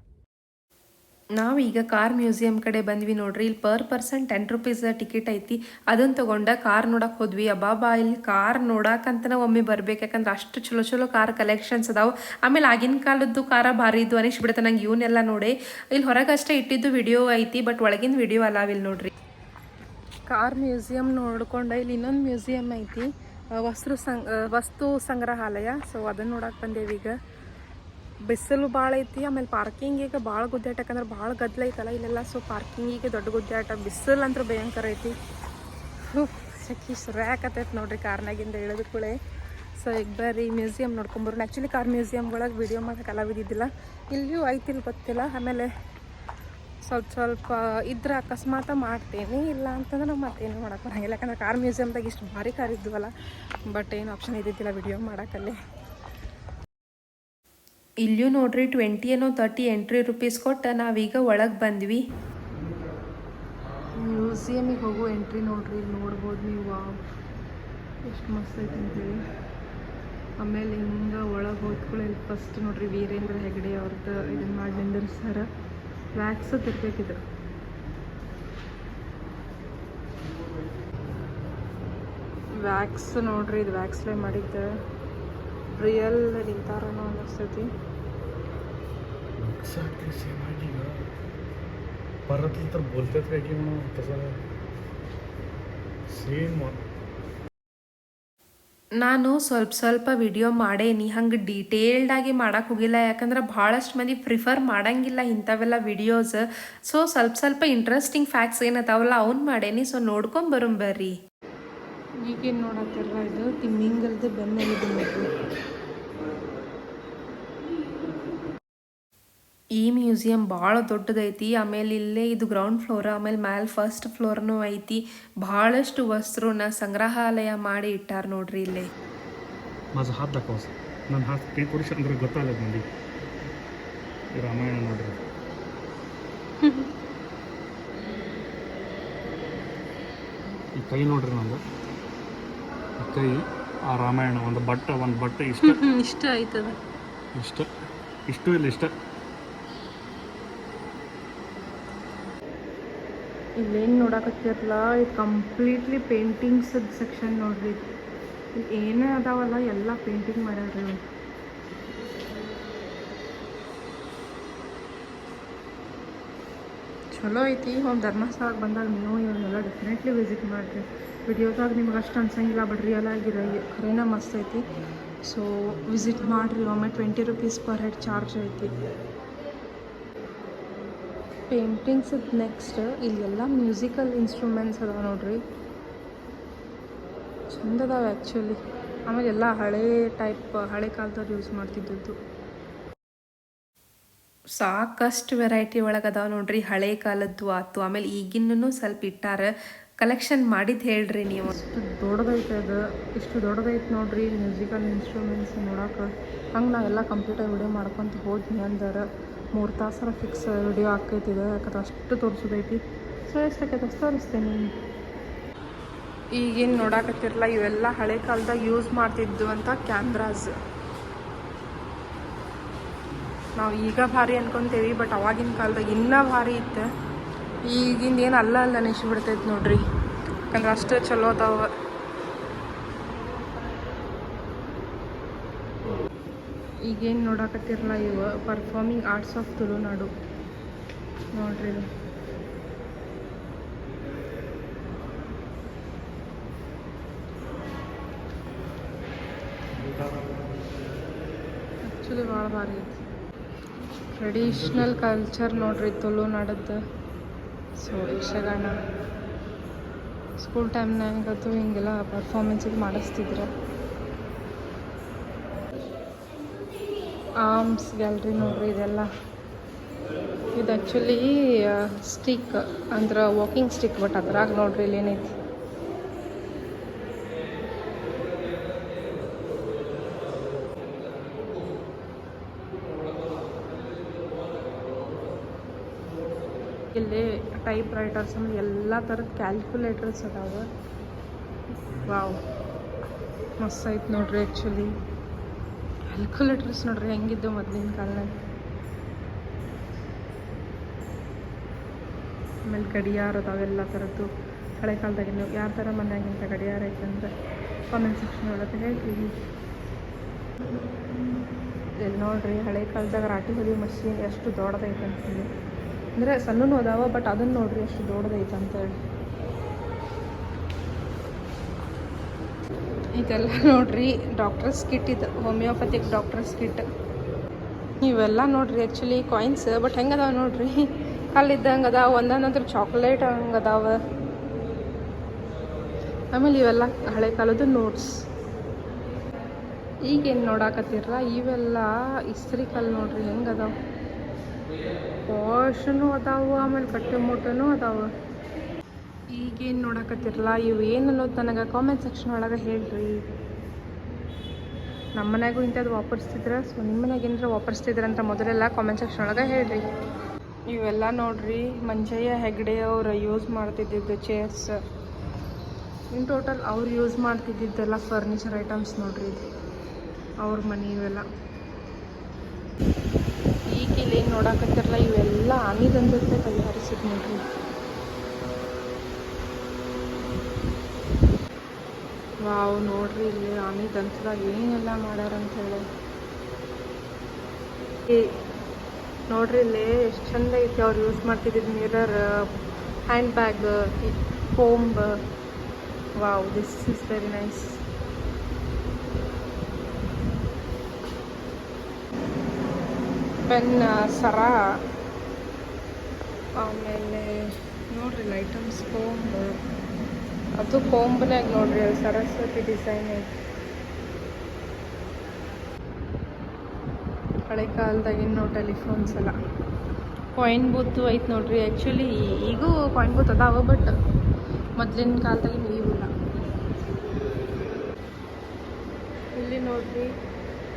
ನಾವೀಗ ಕಾರ್ ಮ್ಯೂಸಿಯಂ ಕಡೆ ಬಂದ್ವಿ ನೋಡ್ರಿ. ಇಲ್ಲಿ ಪರ್ ಪರ್ಸನ್ 10 ರೂಪೀಸ್ ಟಿಕೆಟ್ ಐತಿ. ಅದನ್ನು ತೊಗೊಂಡ ಕಾರ್ ನೋಡಕ್ಕೆ ಹೋದ್ವಿ. ಅಬ್ಬಾಬಾ, ಇಲ್ಲಿ ಕಾರ್ ನೋಡಕ್ಕಂತನ ಒಮ್ಮೆ ಬರ್ಬೇಕು, ಯಾಕಂದ್ರೆ ಅಷ್ಟು ಚಲೋ ಚಲೋ ಕಾರ್ ಕಲೆಕ್ಷನ್ಸ್ ಅದಾವೆ. ಆಮೇಲೆ ಆಗಿನ ಕಾಲದ್ದು ಕಾರ ಭಾರಿ ಇದ್ದು ಅನಿಸ್ಬಿಡುತ್ತೆ ನಂಗೆ ಇವನ್ನೆಲ್ಲ ನೋಡಿ. ಇಲ್ಲಿ ಹೊರಗೆ ಅಷ್ಟೇ ಇಟ್ಟಿದ್ದು ವಿಡಿಯೋ ಐತಿ, ಬಟ್ ಒಳಗಿನ ವಿಡಿಯೋ ಅಲಾವಿಲ್ಲ ನೋಡ್ರಿ. ಕಾರ್ ಮ್ಯೂಸಿಯಂ ನೋಡ್ಕೊಂಡು ಇಲ್ಲಿ ಇನ್ನೊಂದು ಮ್ಯೂಸಿಯಂ ಐತಿ, ವಸ್ತು ಸಂಗ್ರಹಾಲಯ. ಸೊ ಅದನ್ನು ನೋಡಕ್ಕೆ ಬಂದೇವಿ. ಈಗ ಬಿಸಿಲು ಭಾಳ ಐತಿ, ಆಮೇಲೆ ಪಾರ್ಕಿಂಗಿಗೆ ಭಾಳ ಗುದ್ದಾಟ, ಯಾಕಂದ್ರೆ ಭಾಳ ಗದ್ದಲ ಐತಲ್ಲ ಇಲ್ಲೆಲ್ಲ. ಸೊ ಪಾರ್ಕಿಂಗಿಗೆ ದೊಡ್ಡ ಗುದ್ದಾಟ, ಬಿಸಿಲು ಅಂತೂ ಭಯಂಕರ ಐತಿ. ಸಖಿ ಸುರ್ಯಾಕತ್ತೈತೆ ನೋಡ್ರಿ ಕಾರ್ನಾಗಿಂದ ಇಳಿದ ಕೂಳೆ. ಸೊ ಈಗ ಬರ್ರಿ ಮ್ಯೂಸಿಯಂ ನೋಡ್ಕೊಂಬರೋಣ. ಆ್ಯಕ್ಚುಲಿ ಕಾರ್ ಮ್ಯೂಸಿಯಂ ಒಳಗೆ ವಿಡಿಯೋ ಮಾಡೋಕೆ ಅಲಾವಿದ್ದಿದ್ದಿಲ್ಲ, ಇಲ್ಲಿಯೂ ಐತಿಲ್ಲ ಗೊತ್ತಿಲ್ಲ. ಆಮೇಲೆ ಸ್ವಲ್ಪ ಇದ್ರೆ ಅಕಸ್ಮಾತ್ ಮಾಡ್ತೇನೆ, ಇಲ್ಲ ಅಂತಂದ್ರೆ ನಾವು ಮತ್ತೇನು ಮಾಡೋಕೆ ಬರಂಗಿಲ್ಲ, ಯಾಕಂದ್ರೆ ಕಾರ್ ಮ್ಯೂಸಿಯಮ್ದಾಗ ಇಷ್ಟು ಭಾರಿ ಕಾರ್ ಇದ್ವಲ್ಲ. ಬಟ್ ಏನು ಆಪ್ಷನ್ ಇದ್ದಿದ್ದಿಲ್ಲ ವಿಡಿಯೋ ಮಾಡೋಕ್ಕಲ್ಲಿ. ಇಲ್ಲಿಯೂ ನೋಡ್ರಿ 20 ಏನೋ 30 ಎಂಟ್ರಿ ರೂಪೀಸ್ ಕೊಟ್ಟು ನಾವೀಗ ಒಳಗೆ ಬಂದ್ವಿ. ಮ್ಯೂಸಿಯಮಿಗೆ ಹೋಗೋ ಎಂಟ್ರಿ ನೋಡ್ರಿ, ಇಲ್ಲಿ ನೋಡ್ಬೋದು ನೀವು. ಎಷ್ಟು ಮಸ್ತ್ ಐತೆ ಅಂತೇಳಿ. ಆಮೇಲೆ ಹಿಂಗೆ ಒಳಗೆ ಹೋದ್ಕೊಳ್ಳಿ, ಇಲ್ಲಿ ಫಸ್ಟ್ ನೋಡ್ರಿ ವೀರೇಂದ್ರ ಹೆಗ್ಡೆ ಅವ್ರದ್ದು ಇದನ್ನು ಮಾಡಿ ನಿಂದಿರ್ಸಾರ. ವ್ಯಾಕ್ಸ್ ತಿರ್ಬೇಕಿದು. ವ್ಯಾಕ್ಸ್ ನೋಡ್ರಿ, ಇದು ವ್ಯಾಕ್ಸ್ಲೇ ಮಾಡಿದ್ದು. रियल निंतारनो ಅನ್ನಿಸ್ತೈತಿ. एक्झॅक्टली सेम आहे की परत तर बोलतात काय की म्हणून तसं ಸೇಮ್. ನಾನು ಸ್ವಲ್ಪ ವಿಡಿಯೋ ಮಾಡೇನಿ, ಹಂಗೆ ಡೀಟೇಲ್ಡಾಗಿ ಮಾಡೋಕೆ ಹೋಗಿಲ್ಲ, ಯಾಕಂದ್ರೆ ಭಾಳಷ್ಟು ಮಂದಿ ಪ್ರಿಫರ್ ಮಾಡಂಗಿಲ್ಲ ಇಂಥವೆಲ್ಲ ವಿಡಿಯೋಸ್. ಸೊ ಸ್ವಲ್ಪ ಇಂಟ್ರೆಸ್ಟಿಂಗ್ ಫ್ಯಾಕ್ಟ್ಸ್ ಏನದಾವಲ್ಲ ಅವ್ನು ಮಾಡೇನಿ. ಸೊ ನೋಡ್ಕೊಂಬರೋಣ ಬರ್ರಿ. ಈಗೇನು ನೋಡತ್ತಿರಲ್ಲ, ಇದು ತಿಮ್ಮಿಂಗಲ್ದು ಬೆನ್ನೆಲುಬು ನೋಡ್ರಿ. ಈ ಮ್ಯೂಸಿಯಂ ಭಾಳ ದೊಡ್ಡದೈತಿ. ಆಮೇಲೆ ಇಲ್ಲೇ ಇದು ಗ್ರೌಂಡ್ ಫ್ಲೋರ್, ಆಮೇಲೆ ಮ್ಯಾಲೆ ಫಸ್ಟ್ ಫ್ಲೋರ್ನೂ ಐತಿ. ಭಾಳಷ್ಟು ವಸ್ತುನ ಸಂಗ್ರಹಾಲಯ ಮಾಡಿ ಇಟ್ಟಾರ ನೋಡ್ರಿ ಇಲ್ಲೇ. माझा हात दाखव. ನನ್ನ हात ಕೈ ತೋರಿಸಿ ಅಂದ್ರೆ ಗೊತ್ತಾಗಲ್ಲ ಮಂದಿ. ರಾಮಾಯಣ ನೋಡ್ರಿ. ಈ ಕೈ ನೋಡ್ರಿ ನಂದು. ಈ ಕೈ ಆ ರಾಮಾಯಣ ಒಂದು ಬಟ್ಟೆ ಇಷ್ಟ ಆಯ್ತದ. ಇಷ್ಟು ಇಲ್ಲ ಇಷ್ಟ. ಇಲ್ಲೇನು ನೋಡಕತ್ತಿರಲ್ಲ, ಇದು ಕಂಪ್ಲೀಟ್ಲಿ ಪೇಂಟಿಂಗ್ಸ್ ಸೆಕ್ಷನ್ ನೋಡ್ರಿ. ಇಲ್ಲಿ ಏನೇ ಅದಾವಲ್ಲ ಎಲ್ಲ ಪೇಂಟಿಂಗ್ ಮಾಡ್ಯಾರ್ರಿ. ಚಲೋ ಐತಿ. ಒಂದು ಧರ್ಮಸ್ಥಳಕ್ಕೆ ಬಂದಾಗ ನೀವು ಇವನ್ನೆಲ್ಲ ಡೆಫಿನೆಟ್ಲಿ ವಿಸಿಟ್ ಮಾಡಿರಿ. ವಿಡಿಯೋದಾಗ ನಿಮ್ಗೆ ಅಷ್ಟು ಅನ್ಸಂಗಿಲ್ಲ, ಬಟ್ ರಿಯಲ್ ಆಗಿರೋ ಖರೇನ ಮಸ್ತ್ ಐತಿ. ಸೊ ವಿಸಿಟ್ ಮಾಡಿರಿ ಒಮ್ಮೆ. 20 ರೂಪೀಸ್ ಪರ್ ಹೆಡ್ ಚಾರ್ಜ್ ಐತಿ. ಪೇಂಟಿಂಗ್ಸ್ ನೆಕ್ಸ್ಟ್ ಇಲ್ಲೆಲ್ಲ ಮ್ಯೂಸಿಕಲ್ ಇನ್ಸ್ಟ್ರೂಮೆಂಟ್ಸ್ ಅದಾವೆ ನೋಡ್ರಿ, ಚಂದ ಅದಾವೆ ಆ್ಯಕ್ಚುಲಿ. ಆಮೇಲೆ ಎಲ್ಲ ಹಳೆ ಕಾಲದವ್ರು ಯೂಸ್ ಮಾಡ್ತಿದ್ದದ್ದು. ಸಾಕಷ್ಟು ವೆರೈಟಿ ಒಳಗೆ ಅದಾವೆ ನೋಡ್ರಿ, ಹಳೆ ಕಾಲದ್ದು ಆಯ್ತು. ಆಮೇಲೆ ಈಗಿನ್ನೂ ಸ್ವಲ್ಪ ಇಟ್ಟಾರ. ಕಲೆಕ್ಷನ್ ಮಾಡಿದ್ದು ಹೇಳ್ರಿ ನೀವು. ಅಷ್ಟು ದೊಡ್ಡದೈತೆ ಅದು, ಇಷ್ಟು ದೊಡ್ಡದೈತೆ ನೋಡ್ರಿ ಮ್ಯೂಸಿಕಲ್ ಇನ್ಸ್ಟ್ರೂಮೆಂಟ್ಸ್ ನೋಡೋಕೆ. ಹಂಗೆ ನಾವೆಲ್ಲ ಕಂಪ್ಯೂಟರ್ ವಿಡಿಯೋ ಮಾಡ್ಕೊತ ಹೋದ್ವಿ ಅಂದ್ರೆ 3 ತಾಸರ ಫಿಕ್ಸ್ ವಿಡಿಯೋ ಆಕೈತಿದೆ, ಯಾಕಂದ್ರೆ ಅಷ್ಟು ತೋರಿಸೋದೈತಿ. ಸೊ ಎಷ್ಟಾಕೈತೆ ಅಷ್ಟು ತೋರಿಸ್ತೇನೆ. ಈಗೇನು ನೋಡಕತ್ತಿರಲ್ಲ, ಇವೆಲ್ಲ ಹಳೆ ಕಾಲದಾಗ ಯೂಸ್ ಮಾಡ್ತಿದ್ದು ಅಂತ ಕ್ಯಾಮ್ರಾಸ್. ನಾವು ಈಗ ಭಾರಿ ಅನ್ಕೊತೇವಿ, ಬಟ್ ಅವಾಗಿನ ಕಾಲದಾಗ ಇನ್ನೂ ಭಾರಿ ಇತ್ತು. ಈಗಿಂದ ಏನು ಅಲ್ಲ ಅನಿಸ್ಬಿಡ್ತೈತೆ ನೋಡ್ರಿ, ಯಾಕಂದ್ರೆ ಅಷ್ಟು ಚಲೋ ಅದಾವ. ಈಗೇನು ನೋಡಕತ್ತಿರಲ್ಲ, ಇವು ಪರ್ಫಾರ್ಮಿಂಗ್ ಆರ್ಟ್ಸ್ ಆಫ್ ತುಳುನಾಡು ನೋಡ್ರಿ. ಇದು ಆ್ಯಕ್ಚುಲಿ ಭಾಳ ಭಾರಿ ಐತಿ. ಟ್ರೆಡಿಷ್ನಲ್ ಕಲ್ಚರ್ ನೋಡ್ರಿ ತುಳುನಾಡದ್ದು. ಸೊ ಯಕ್ಷಗಾನ ಸ್ಕೂಲ್ ಟೈಮ್ನಾಗಂತೂ ಹಿಂಗೆಲ್ಲ ಪರ್ಫಾರ್ಮೆನ್ಸಿಗೆ ಮಾಡಿಸ್ತಿದ್ರು. ಆರ್ಮ್ಸ್ ಗ್ಯಾಲ್ರಿ ನೋಡ್ರಿ ಇದೆಲ್ಲ. ಇದು ಆ್ಯಕ್ಚುಲಿ ಸ್ಟಿಕ್ ಅಂದ್ರೆ ವಾಕಿಂಗ್ ಸ್ಟಿಕ್, ಬಟ್ ಅದ್ರಾಗ ನೋಡ್ರಿ ಇಲ್ಲಿ ಏನೈತಿ. ಇಲ್ಲಿ ಟೈಪ್ ರೈಟರ್ಸ್ ಅಂದ್ರೆ ಎಲ್ಲ ಥರದ ಕ್ಯಾಲ್ಕುಲೇಟರ್ಸ್ ಅದಾವೆ. ವಾವ್, ಮಸ್ತ್ ಐತೆ ನೋಡ್ರಿ. ಆ್ಯಕ್ಚುಲಿ ಕ್ಯಾಲ್ಕುಲೇಟರ್ಸ್ ನೋಡ್ರಿ ಹೆಂಗಿದ್ದು ಮೊದಲಿನ ಕಾಲದಾಗ. ಆಮೇಲೆ ಗಡಿಯಾರ ಅದಾವೆಲ್ಲ ಥರದ್ದು ಹಳೆ ಕಾಲದಾಗ. ನೀವು ಯಾವ ಥರ ಮನೆಯಾಗಿಂತ ಗಡಿಯಾರ ಐತಂದ್ರೆ ಕಾಮೆಂಟ್ ಸೆಕ್ಷನ್ ಒಳಗೆ ಹೇಳ್ರಿ. ಇಲ್ಲಿ ನೋಡ್ರಿ ಹಳೆ ಕಾಲದಾಗ ರಾಟಿ ಹೊಲಿಯೋ ಮಷೀನ್ ಎಷ್ಟು ದೊಡ್ಡದೈತೆ ಅಂತೇಳಿ. ಅಂದರೆ ಸಣ್ಣನೂ ಅದಾವ, ಬಟ್ ಅದನ್ನು ನೋಡ್ರಿ ಎಷ್ಟು ದೊಡ್ಡದೈತೆ ಅಂತೇಳಿ. ಇದೆಲ್ಲ ನೋಡ್ರಿ ಡಾಕ್ಟರ್ಸ್ ಕಿಟ್, ಇದು ಹೋಮಿಯೋಪತಿಕ್ ಡಾಕ್ಟರ್ಸ್ ಕಿಟ್. ಇವೆಲ್ಲ ನೋಡ್ರಿ ಆ್ಯಕ್ಚುಲಿ ಕಾಯಿನ್ಸ್, ಬಟ್ ಹೆಂಗೆ ಅದಾವ ನೋಡ್ರಿ, ಕಲ್ಲಿದ್ದಂಗೆ ಅದಾವ. ಒಂದೊಂದಂದ್ರೆ ಚಾಕ್ಲೇಟ್ ಹಂಗೆ ಅದಾವ. ಆಮೇಲೆ ಇವೆಲ್ಲ ಹಳೆ ಕಾಲದ ನೋಟ್ಸ್. ಈಗೇನು ನೋಡಾಕತ್ತಿರಲ್ಲ, ಇವೆಲ್ಲ ಇಸ್ತ್ರಿ ಕಲ್ಲು ನೋಡ್ರಿ ಹೆಂಗೆ ಅದಾವ. ವಾಶನು ಅದಾವ, ಆಮೇಲೆ ಕಟ್ಟೆ ಮೂಟನೂ ಅದಾವ. ಈಗೇನು ನೋಡಾಕತ್ತಿರಲ್ಲ, ಇವು ಏನು ಅನ್ನೋದು ನನಗೆ ಕಾಮೆಂಟ್ ಸೆಕ್ಷನ್ ಒಳಗೆ ಹೇಳ್ರಿ. ನಮ್ಮ ಮನ್ಯಾಗೂ ಇಂಥದ್ದು ವಾಪರಿಸ್ತಿದ್ರೆ, ಸೊ ನಿಮ್ಮ ಮನ್ಯಾಗ ಏನಾರ ವಾಪರಿಸ್ತಿದ್ರೆ ಅಂತ ಮೊದಲೆಲ್ಲ ಕಾಮೆಂಟ್ ಸೆಕ್ಷನ್ ಒಳಗೆ ಹೇಳ್ರಿ. ಇವೆಲ್ಲ ನೋಡ್ರಿ ಮಂಜಯ್ಯ ಹೆಗ್ಡೆ ಅವ್ರು ಯೂಸ್ ಮಾಡ್ತಿದ್ದಿದ್ದು ಚೇರ್ಸ್. ಇನ್ ಟೋಟಲ್ ಅವ್ರು ಯೂಸ್ ಮಾಡ್ತಿದ್ದಿದ್ದೆಲ್ಲ ಫರ್ನಿಚರ್ ಐಟಮ್ಸ್ ನೋಡ್ರಿ. ಇದು ಅವ್ರ ಮನೆ ಇವೆಲ್ಲ. ಈಗ ಇಲ್ಲಿ ಏನು ನೋಡಾಕತ್ತಿರಲ್ಲ, ಇವೆಲ್ಲ ಆನಿದಂದಕ್ಕೆ ತಯಾರಿಸಿದ್ ನೋಡ್ರಿ. ವಾವ್, ನೋಡ್ರಿ ಇಲ್ಲಿ ಆನಿದಂತದಾಗ ಏನೆಲ್ಲ ಮಾಡ್ಯಾರ ಅಂತ ಹೇಳಿ. ನೋಡ್ರಿ ಇಲ್ಲಿ ಎಷ್ಟು ಚಂದ ಐತಿ ಅವ್ರು ಯೂಸ್ ಮಾಡ್ತಿದ್ದಿದ್ದು mirror, hand bag, comb. Wow, this is very nice. Pen, ಸರ, ಆಮೇಲೆ ನೋಡ್ರಿ ಐಟಮ್ಸ್, ಕೋಂಬ್. ಅದು ಕೋಂಬ್ನಾಗ ನೋಡ್ರಿ ಅದು ಸರಸ್ವತಿ ಡಿಸೈನ್ ಐತಿ. ಹಳೆ ಕಾಲದಾಗಿನ ನಾವು ಟೆಲಿಫೋನ್ಸ್ ಎಲ್ಲ. ಕಾಯಿನ್ ಬೂತು ಐತೆ ನೋಡ್ರಿ. ಆ್ಯಕ್ಚುಲಿ ಈಗೂ ಕಾಯಿನ್ ಬೂತ್ ಅದಾವ, ಬಟ್ ಮೊದಲಿನ ಕಾಲದಾಗಿನ ಇವಿಲ್ಲ. ಇಲ್ಲಿ ನೋಡ್ರಿ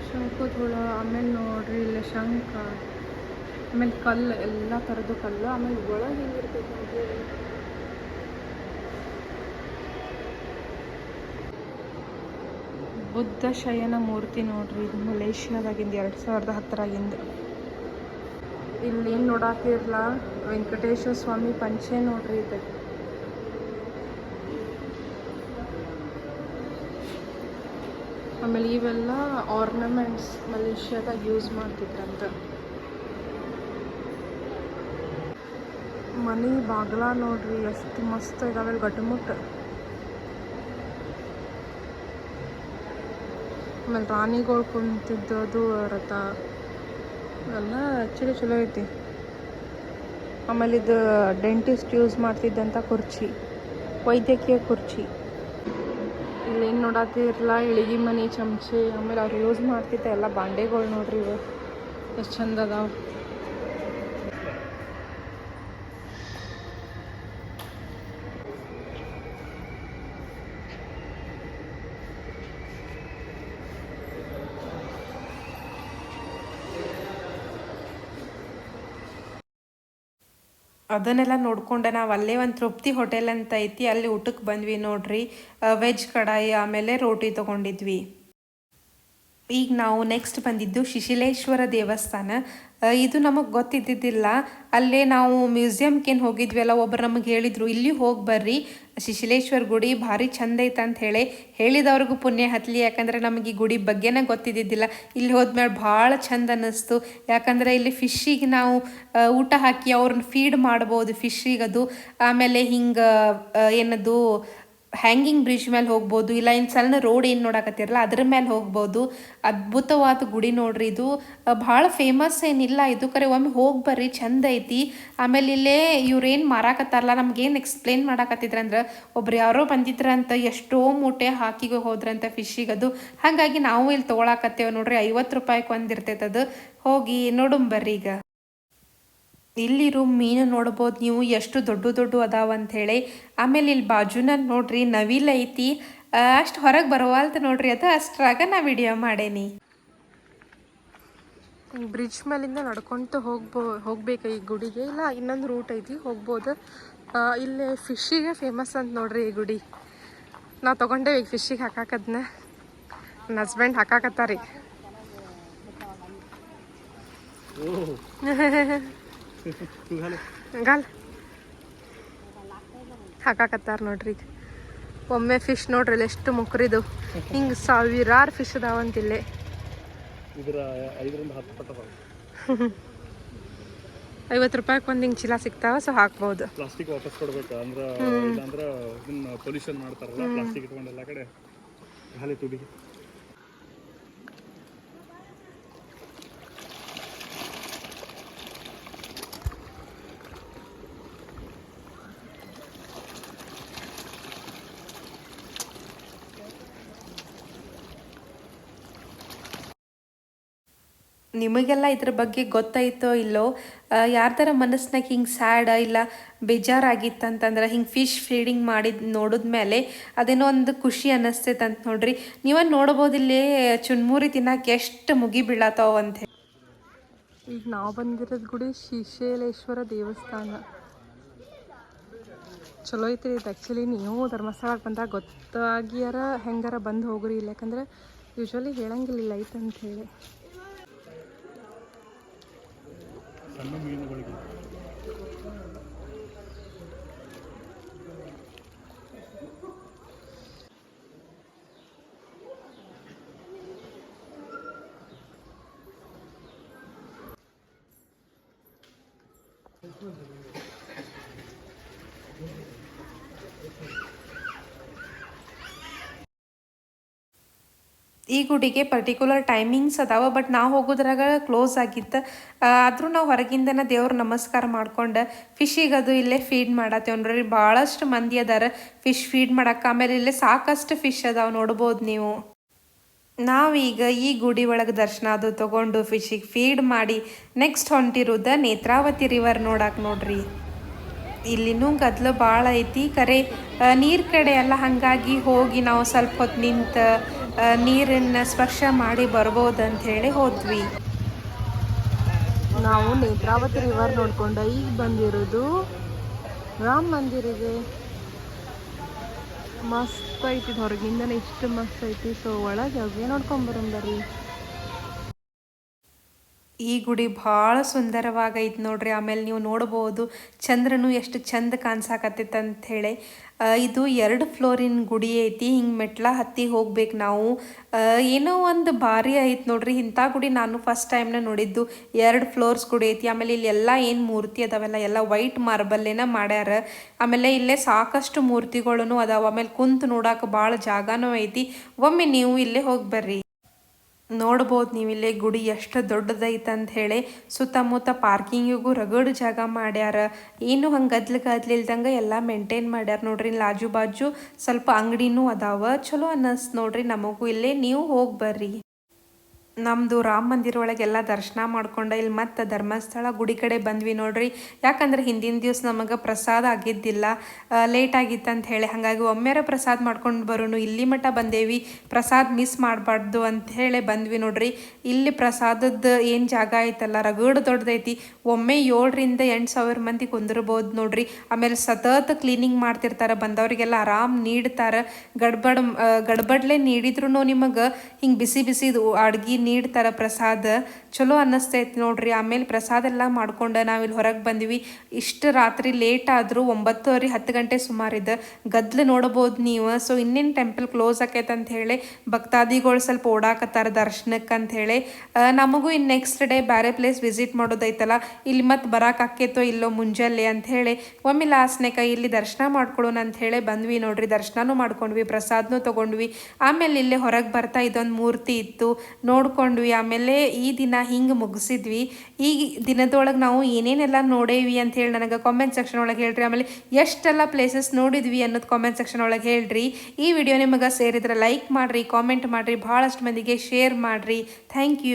ಶಂಕುಧೂಳ, ಆಮೇಲೆ ನೋಡ್ರಿ ಇಲ್ಲಿ ಶಂಖ, ಆಮೇಲೆ ಕಲ್ಲು, ಎಲ್ಲ ಥರದ್ದು ಕಲ್ಲು. ಆಮೇಲೆ ಒಳಗೆ ಹೆಂಗಿರ್ತೈತೆ ನೋಡ್ರಿ, ಬುದ್ಧ ಶಯನ ಮೂರ್ತಿ ನೋಡ್ರಿ. ಇದು ಮಲೇಷ್ಯಾದಾಗಿಂದ 2010ರಾಗಿಂದ. ಇಲ್ಲಿ ಏನು ನೋಡಾತಿರಲ್ಲ, ವೆಂಕಟೇಶ್ವರ ಸ್ವಾಮಿ ಪಂಚೆ ನೋಡ್ರಿ ಇದು. ಆಮೇಲೆ ಇವೆಲ್ಲ ಆರ್ನಮೆಂಟ್ಸ್ ಮಲೇಷ್ಯಾದಾಗ ಯೂಸ್ ಮಾಡ್ತಿದ್ರಂತ. ಮನೆ ಬಾಗ್ಲ ನೋಡ್ರಿ ಎಷ್ಟು ಮಸ್ತ್ ಇದಾವೆ. ಗಟ್ಟುಮುಟ್ಟು. ಆಮೇಲೆ ರಾಣಿಗಳು ಕುಂತಿದ್ದು ರಥ ಎಲ್ಲ ಆ್ಯಕ್ಚುಲಿ ಚಲೋ ಐತಿ. ಆಮೇಲೆ ಇದು ಡೆಂಟಿಸ್ಟ್ ಯೂಸ್ ಮಾಡ್ತಿದ್ದಂಥ ಕುರ್ಚಿ, ವೈದ್ಯಕೀಯ ಕುರ್ಚಿ. ಇಲ್ಲೇನು ನೋಡತ್ತಿರಲ್ಲ, ಇಳಿಗೆ ಮನೆ ಚಮಚೆ. ಆಮೇಲೆ ಅವ್ರು ಯೂಸ್ ಮಾಡ್ತಿದ್ದ ಎಲ್ಲ ಬಾಂಡೆಗಳು ನೋಡ್ರಿ, ಇವು ಎಷ್ಟು ಚಂದ ಅದಾವ. ಅದನ್ನೆಲ್ಲ ನೋಡ್ಕೊಂಡೆ ನಾವು ಅಲ್ಲೇ ಒಂದು ತೃಪ್ತಿ ಹೋಟೆಲ್ ಅಂತ ಐತಿ, ಅಲ್ಲಿ ಊಟಕ್ಕೆ ಬಂದ್ವಿ ನೋಡ್ರಿ. ವೆಜ್ ಕಡಾಯಿ ಆಮೇಲೆ ರೋಟಿ ತೊಗೊಂಡಿದ್ವಿ. ಈಗ ನಾವು ನೆಕ್ಸ್ಟ್ ಬಂದಿದ್ದು ಶಿಶಿಲೇಶ್ವರ ದೇವಸ್ಥಾನ. ಇದು ನಮಗೆ ಗೊತ್ತಿದ್ದಿದ್ದಿಲ್ಲ. ಅಲ್ಲೇ ನಾವು ಮ್ಯೂಸಿಯಮ್ಗೇನು ಹೋಗಿದ್ವಿ ಅಲ್ಲ, ಒಬ್ಬರು ನಮಗೆ ಹೇಳಿದರು ಇಲ್ಲಿ ಹೋಗಿ ಬರ್ರಿ, ಶಿಶಿಲೇಶ್ವರ ಗುಡಿ ಭಾರಿ ಚಂದ ಐತೆ ಅಂತ ಹೇಳಿದವ್ರಿಗೂ ಪುಣ್ಯ ಹತ್ತಲಿ. ಯಾಕಂದರೆ ನಮಗೆ ಈ ಗುಡಿ ಬಗ್ಗೆನೇ ಗೊತ್ತಿದ್ದಿದ್ದಿಲ್ಲ. ಇಲ್ಲಿ ಹೋದ್ಮೇಲೆ ಭಾಳ ಚಂದ ಅನ್ನಿಸ್ತು. ಯಾಕಂದರೆ ಇಲ್ಲಿ ಫಿಶ್ಶಿಗೆ ನಾವು ಊಟ ಹಾಕಿ ಅವ್ರನ್ನ ಫೀಡ್ ಮಾಡ್ಬೋದು, ಫಿಶ್ಶಿಗದು. ಆಮೇಲೆ ಹಿಂಗೆ ಏನದು ಹ್ಯಾಂಗಿಂಗ್ ಬ್ರಿಡ್ಜ್ ಮೇಲೆ ಹೋಗ್ಬೋದು, ಇಲ್ಲ ಇನ್ನು ಸಣ್ಣ ರೋಡ್ ಏನು ನೋಡಕತ್ತಿರಲ್ಲ ಅದ್ರ ಮೇಲೆ ಹೋಗ್ಬೋದು. ಅದ್ಭುತವಾದ ಗುಡಿ ನೋಡ್ರಿ. ಇದು ಭಾಳ ಫೇಮಸ್ ಏನಿಲ್ಲ ಇದು, ಕರೆ ಒಮ್ಮೆ ಹೋಗಿ ಬರ್ರಿ, ಚಂದ ಐತಿ. ಆಮೇಲೆ ಇಲ್ಲೇ ಇವ್ರೇನು ಮಾರಾಕತ್ತಾರಲ್ಲ, ನಮ್ಗೇನು ಎಕ್ಸ್ಪ್ಲೇನ್ ಮಾಡಾಕತ್ತಿದ್ರಂದ್ರೆ, ಒಬ್ರು ಯಾರೋ ಬಂದಿದ್ರಂತ, ಎಷ್ಟೋ ಮೂಟೆ ಹಾಕಿಗೆ ಹೋದ್ರಂತ ಫಿಶ್ಶಿಗದು. ಹಾಗಾಗಿ ನಾವು ಇಲ್ಲಿ ತೊಗೊಳಕತ್ತೇವೆ ನೋಡ್ರಿ. 50 ರೂಪಾಯಿಗೆ ಒಂದಿರ್ತೈತೆ ಅದು. ಹೋಗಿ ನೋಡುಂಬರ್ರಿ. ಈಗ ಇಲ್ಲಿರೋ ಮೀನು ನೋಡ್ಬೋದು ನೀವು ಎಷ್ಟು ದೊಡ್ಡ ಅದಾವ ಅಂಥೇಳಿ. ಆಮೇಲೆ ಇಲ್ಲಿ ಬಾಜುನಲ್ಲಿ ನೋಡ್ರಿ ನವಿಲ್ ಐತಿ. ಅಷ್ಟು ಹೊರಗೆ ಬರವಾಲ್ತು ನೋಡ್ರಿ, ಅದು ಅಷ್ಟ್ರಾಗ ನಾ ವಿಡಿಯೋ ಮಾಡೇನಿ. ಬ್ರಿಡ್ಜ್ ಮೇಲಿಂದ ನಡ್ಕೊಂತ ಹೋಗ್ಬೇಕು ಈ ಗುಡಿಗೆ, ಇಲ್ಲ ಇನ್ನೊಂದು ರೂಟ್ ಐತಿ ಹೋಗ್ಬೋದು. ಇಲ್ಲಿ ಫಿಶ್ಶಿಗೆ ಫೇಮಸ್ ಅಂತ ನೋಡ್ರಿ ಈ ಗುಡಿ. ನಾವು ತೊಗೊಂಡೇವಿ ಈಗ ಫಿಶ್ಶಿಗೆ ಹಾಕಾಕದ್ನ. ನನ್ನ ಹಸ್ಬೆಂಡ್ ಹಾಕಾಕತ್ತಾರಿ. ಗಾಲ್ ಹಾಕಾಕತ್ತಾರ ನೋಡ್ರಿ. ಒಮ್ಮೆ ಫಿಶ್ ನೋಡ್ರಿ ಇಲ್ಲಿ ಎಷ್ಟು ಮುಕ್ರಿದು, ಹಿಂಗೆ ಸಾವಿರಾರು ಫಿಶ್ ಅದಾವಂತಿಲ್ಲೇ. 50 ರೂಪಾಯಿಗೆ ಒಂದು ಹಿಂಗೆ ಚೀಲ ಸಿಗ್ತಾವ, ಸೊ ಹಾಕ್ಬೋದು. ಪ್ಲಾಸ್ಟಿಕ್ ವಾಪಸ್ ಕೊಡ್ಬೇಕು ಅಂದ್ರೆ ಇಲ್ಲಾಂದ್ರೆ ಇದನ್ನ ಪೊಲ್ಯೂಷನ್ ಮಾಡ್ತಾರಲ್ಲ, ಪ್ಲಾಸ್ಟಿಕ್ ಇಟ್ಕೊಂಡು ಎಲ್ಲ ಕಡೆ ಖಾಲಿ ತುಡಿ. ನಿಮಗೆಲ್ಲ ಇದ್ರ ಬಗ್ಗೆ ಗೊತ್ತಾಯ್ತೋ ಇಲ್ಲೋ, ಯಾರ್ದಾರ ಮನಸ್ನಾಗ ಹಿಂಗೆ ಸ್ಯಾಡ್ ಇಲ್ಲ ಬೇಜಾರಾಗಿತ್ತಂತಂದ್ರೆ ಹಿಂಗೆ ಫಿಶ್ ಫೀಡಿಂಗ್ ಮಾಡಿದ ನೋಡಿದ್ಮೇಲೆ ಅದೇನೋ ಒಂದು ಖುಷಿ ಅನ್ನಿಸ್ತೈತೆ ಅಂತ ನೋಡ್ರಿ. ನೀವ ನೋಡ್ಬೋದಿಲ್ಲೇ ಚುನ್ಮುರಿ ತಿನ್ನಕ್ಕೆ ಎಷ್ಟು ಮುಗಿ ಬೀಳತ್ತಾವ ಅಂತ ಹೇಳಿ. ಈಗ ನಾವು ಬಂದಿರೋದು ಗುಡಿ ಶ್ರೀಶೈಲೇಶ್ವರ ದೇವಸ್ಥಾನ. ಚಲೋ ಐತ್ರಿ ಇದು. ಆ್ಯಕ್ಚುಲಿ ನೀವು ಧರ್ಮಸ್ಥಳಕ್ಕೆ ಬಂದಾಗ ಗೊತ್ತಾಗಿಯಾರ ಹೆಂಗಾರ ಬಂದು ಹೋಗ್ರಿ, ಇಲ್ಲ ಯಾಕಂದ್ರೆ ಯೂಶ್ವಲಿ ಹೇಳಂಗಿಲ್ಲ ಐತೆ ಅಂತ ಹೇಳಿ. ಸಣ್ಣ ಮೀನುಗಳಿಗೆ ಈ ಗುಡಿಗೆ ಪರ್ಟಿಕ್ಯುಲರ್ ಟೈಮಿಂಗ್ಸ್ ಅದಾವ, ಬಟ್ ನಾವು ಹೋಗೋದ್ರಾಗ ಕ್ಲೋಸ್ ಆಗಿತ್ತು. ಆದರೂ ನಾವು ಹೊರಗಿಂದನ ದೇವ್ರ ನಮಸ್ಕಾರ ಮಾಡ್ಕೊಂಡು ಫಿಶಿಗೆ ಅದು ಇಲ್ಲೇ ಫೀಡ್ ಮಾಡತ್ತೇವೆ ನೋಡ್ರಿ. ಭಾಳಷ್ಟು ಮಂದಿ ಅದಾರ ಫಿಶ್ ಫೀಡ್ ಮಾಡಕ್ಕೆ. ಆಮೇಲೆ ಇಲ್ಲೇ ಸಾಕಷ್ಟು ಫಿಶ್ ಅದಾವ ನೋಡ್ಬೋದು ನೀವು. ನಾವೀಗ ಈ ಗುಡಿ ಒಳಗೆ ದರ್ಶನ ಅದು ತೊಗೊಂಡು ಫಿಶಿಗೆ ಫೀಡ್ ಮಾಡಿ ನೆಕ್ಸ್ಟ್ ಹೊಂಟಿರೋದು ನೇತ್ರಾವತಿ ರಿವರ್ ನೋಡಕ್ಕೆ ನೋಡ್ರಿ. ಇಲ್ಲಿನೂ ಗದ್ಲು ಭಾಳ ಐತಿ ಕರೆ, ನೀರು ಕಡೆ ಎಲ್ಲ ಹಾಗಾಗಿ ಹೋಗಿ ನಾವು ಸ್ವಲ್ಪ ಹೊತ್ತು ನಿಂತು ನೀರನ್ನು ಸ್ಪರ್ಶ ಮಾಡಿ ಬರ್ಬೋದು ಅಂತ ಹೇಳಿ ಹೋದ್ವಿ. ನಾವು ನೇತ್ರಾವತಿ ರಿವರ್ ನೋಡ್ಕೊಂಡು ಈಗ ಬಂದಿರೋದು ರಾಮ ಮಂದಿರಿಗೆ. ಮಸ್ತ್ ಐತಿ, ಹೊರಗಿಂದನೇ ಇಷ್ಟು ಮಸ್ತ್ ಐತಿ. ಸೊ ಒಳಗೆ ಹೋಗಿ ನೋಡ್ಕೊಂಬರಂಬರ್ರಿ. ಈ ಗುಡಿ ಭಾಳ ಸುಂದರವಾಗೈತೆ ನೋಡ್ರಿ. ಆಮೇಲೆ ನೀವು ನೋಡ್ಬೋದು ಚಂದ್ರನು ಎಷ್ಟು ಚಂದ ಕಾಣಿಸಾಕತ್ತೈತೆ ಅಂಥೇಳಿ. ಇದು 2 ಫ್ಲೋರಿನ ಗುಡಿ ಐತಿ. ಹಿಂಗೆ ಮೆಟ್ಲ ಹತ್ತಿ ಹೋಗ್ಬೇಕು ನಾವು. ಏನೋ ಒಂದು ಭಾರಿ ಐತೆ ನೋಡ್ರಿ ಇಂಥ ಗುಡಿ. ನಾನು ಫಸ್ಟ್ ಟೈಮ್ನ ನೋಡಿದ್ದು. 2 ಫ್ಲೋರ್ಸ್ ಗುಡಿ ಐತಿ. ಆಮೇಲೆ ಇಲ್ಲಿ ಎಲ್ಲ ಏನು ಮೂರ್ತಿ ಅದಾವೆಲ್ಲ ಎಲ್ಲ ವೈಟ್ ಮಾರ್ಬಲ್ಲೇನ ಮಾಡ್ಯಾರ. ಆಮೇಲೆ ಇಲ್ಲೇ ಸಾಕಷ್ಟು ಮೂರ್ತಿಗಳೂ ಅದಾವ. ಆಮೇಲೆ ಕುಂತು ನೋಡಕ್ಕೆ ಭಾಳ ಜಾಗನೂ ಐತಿ. ಒಮ್ಮೆ ನೀವು ಇಲ್ಲೇ ಹೋಗಿ ಬರ್ರಿ. ನೋಡ್ಬೋದು ನೀವು ಇಲ್ಲೇ ಗುಡಿ ಎಷ್ಟು ದೊಡ್ಡದೈತೆ ಅಂತ ಹೇಳಿ. ಸುತ್ತಮುತ್ತ ಪಾರ್ಕಿಂಗಿಗೂ ರಗಡ್ ಜಾಗ ಮಾಡ್ಯಾರ. ಏನು ಹಂಗೆ ಗದ್ಲಿಲ್ದಂಗೆ ಎಲ್ಲ ಮೇಂಟೈನ್ ಮಾಡ್ಯಾರ ನೋಡ್ರಿ. ಇಲ್ಲಿ ಆಜು ಬಾಜು ಸ್ವಲ್ಪ ಅಂಗಡಿನೂ ಅದಾವ. ಚಲೋ ಅನ್ನಿಸ್ತು ನೋಡ್ರಿ ನಮಗೂ ಇಲ್ಲೇ. ನೀವು ಹೋಗಿ ಬರ್ರಿ. ನಮ್ಮದು ರಾಮ ಮಂದಿರ ಒಳಗೆಲ್ಲ ದರ್ಶನ ಮಾಡ್ಕೊಂಡು ಇಲ್ಲಿ ಮತ್ತೆ ಧರ್ಮಸ್ಥಳ ಗುಡಿ ಕಡೆ ಬಂದ್ವಿ ನೋಡ್ರಿ. ಯಾಕಂದ್ರೆ ಹಿಂದಿನ ದಿವಸ ನಮಗೆ ಪ್ರಸಾದ ಆಗಿದ್ದಿಲ್ಲ, ಲೇಟ್ ಆಗಿತ್ತು ಅಂತ ಹೇಳಿ. ಹಾಗಾಗಿ ಒಮ್ಮೆರ ಪ್ರಸಾದ ಮಾಡ್ಕೊಂಡು ಬರೋನು ಇಲ್ಲಿ ಮಟ್ಟ ಬಂದೇವಿ, ಪ್ರಸಾದ ಮಿಸ್ ಮಾಡಬಾರ್ದು ಅಂತ ಹೇಳಿ ಬಂದ್ವಿ ನೋಡ್ರಿ. ಇಲ್ಲಿ ಪ್ರಸಾದದ ಏನು ಜಾಗ ಐತಲ್ಲ ರಗಡ್ ದೊಡ್ಡದೈತಿ. ಒಮ್ಮೆ 7,000 to 8,000 ಮಂದಿ ಕುಂದಿರ್ಬೋದು ನೋಡ್ರಿ. ಆಮೇಲೆ ಸತತ ಕ್ಲೀನಿಂಗ್ ಮಾಡ್ತಿರ್ತಾರೆ, ಬಂದವರಿಗೆಲ್ಲ ಆರಾಮ್ ನೀಡ್ತಾರೆ. ಗಡ್ಬಡ್ಲೆ ನೀಡಿದ್ರು ನಿಮಗೆ ಹಿಂಗೆ ಬಿಸಿ ಬಿಸಿದು ಅಡ್ಗೆ ನೀಡ್ತಾರೆ ಪ್ರಸಾದ. ಚಲೋ ಅನ್ನಿಸ್ತೈತಿ ನೋಡ್ರಿ. ಆಮೇಲೆ ಪ್ರಸಾದ ಎಲ್ಲ ಮಾಡ್ಕೊಂಡು ನಾವಿಲ್ಲಿ ಹೊರಗೆ ಬಂದ್ವಿ. ಇಷ್ಟು ರಾತ್ರಿ ಲೇಟ್ ಆದರೂ 9:30 10 ಗಂಟೆ ಸುಮಾರಿದೆ. ಗದ್ಲು ನೋಡ್ಬೋದು ನೀವು. ಸೊ ಇನ್ನೇನು ಟೆಂಪಲ್ ಕ್ಲೋಸ್ ಆಕೈತೆ ಅಂತ ಹೇಳಿ ಭಕ್ತಾದಿಗಳು ಸ್ವಲ್ಪ ಓಡಾಕತ್ತಾರೆ ದರ್ಶನಕ್ಕೆ ಅಂತ ಹೇಳಿ. ನಮಗೂ ಇನ್ನು ನೆಕ್ಸ್ಟ್ ಡೇ ಬೇರೆ ಪ್ಲೇಸ್ ವಿಸಿಟ್ ಮಾಡೋದೈತಲ್ಲ, ಇಲ್ಲಿ ಮತ್ತೆ ಬರೋಕ್ಕಾಕೈತೋ ಇಲ್ಲೋ ಮುಂಜಾನೆ ಅಂತ ಹೇಳಿ ಒಮ್ಮೆ ಲಾಸ್ಟ್ನೇಕ ಇಲ್ಲಿ ದರ್ಶನ ಮಾಡ್ಕೊಳ್ಳೋಣ ಅಂತ ಹೇಳಿ ಬಂದ್ವಿ ನೋಡ್ರಿ. ದರ್ಶನನೂ ಮಾಡ್ಕೊಂಡ್ವಿ, ಪ್ರಸಾದನೂ ತೊಗೊಂಡ್ವಿ. ಆಮೇಲೆ ಇಲ್ಲೇ ಹೊರಗೆ ಬರ್ತಾ ಇದೊಂದು ಮೂರ್ತಿ ಇತ್ತು ನೋಡ್ಕೊಂಡ್ವಿ. ಆಮೇಲೆ ಈ ದಿನ ಹಿಂಗೆ ಮುಗಿಸಿದ್ವಿ. ಈ ದಿನದೊಳಗೆ ನಾವು ಏನೇನೆಲ್ಲ ನೋಡೇವಿ ಅಂತ ಹೇಳಿ ನನಗೆ ಕಾಮೆಂಟ್ ಸೆಕ್ಷನ್ ಒಳಗೆ ಹೇಳ್ರಿ. ಆಮೇಲೆ ಎಷ್ಟೆಲ್ಲ ಪ್ಲೇಸಸ್ ನೋಡಿದ್ವಿ ಅನ್ನೋದು ಕಾಮೆಂಟ್ ಸೆಕ್ಷನ್ ಒಳಗೆ ಹೇಳ್ರಿ. ಈ ವಿಡಿಯೋ ನಿಮಗೆ ಸೇರಿದ್ರೆ ಲೈಕ್ ಮಾಡಿರಿ, ಕಾಮೆಂಟ್ ಮಾಡಿರಿ, ಭಾಳಷ್ಟು ಮಂದಿಗೆ ಶೇರ್ ಮಾಡಿರಿ. Thank you.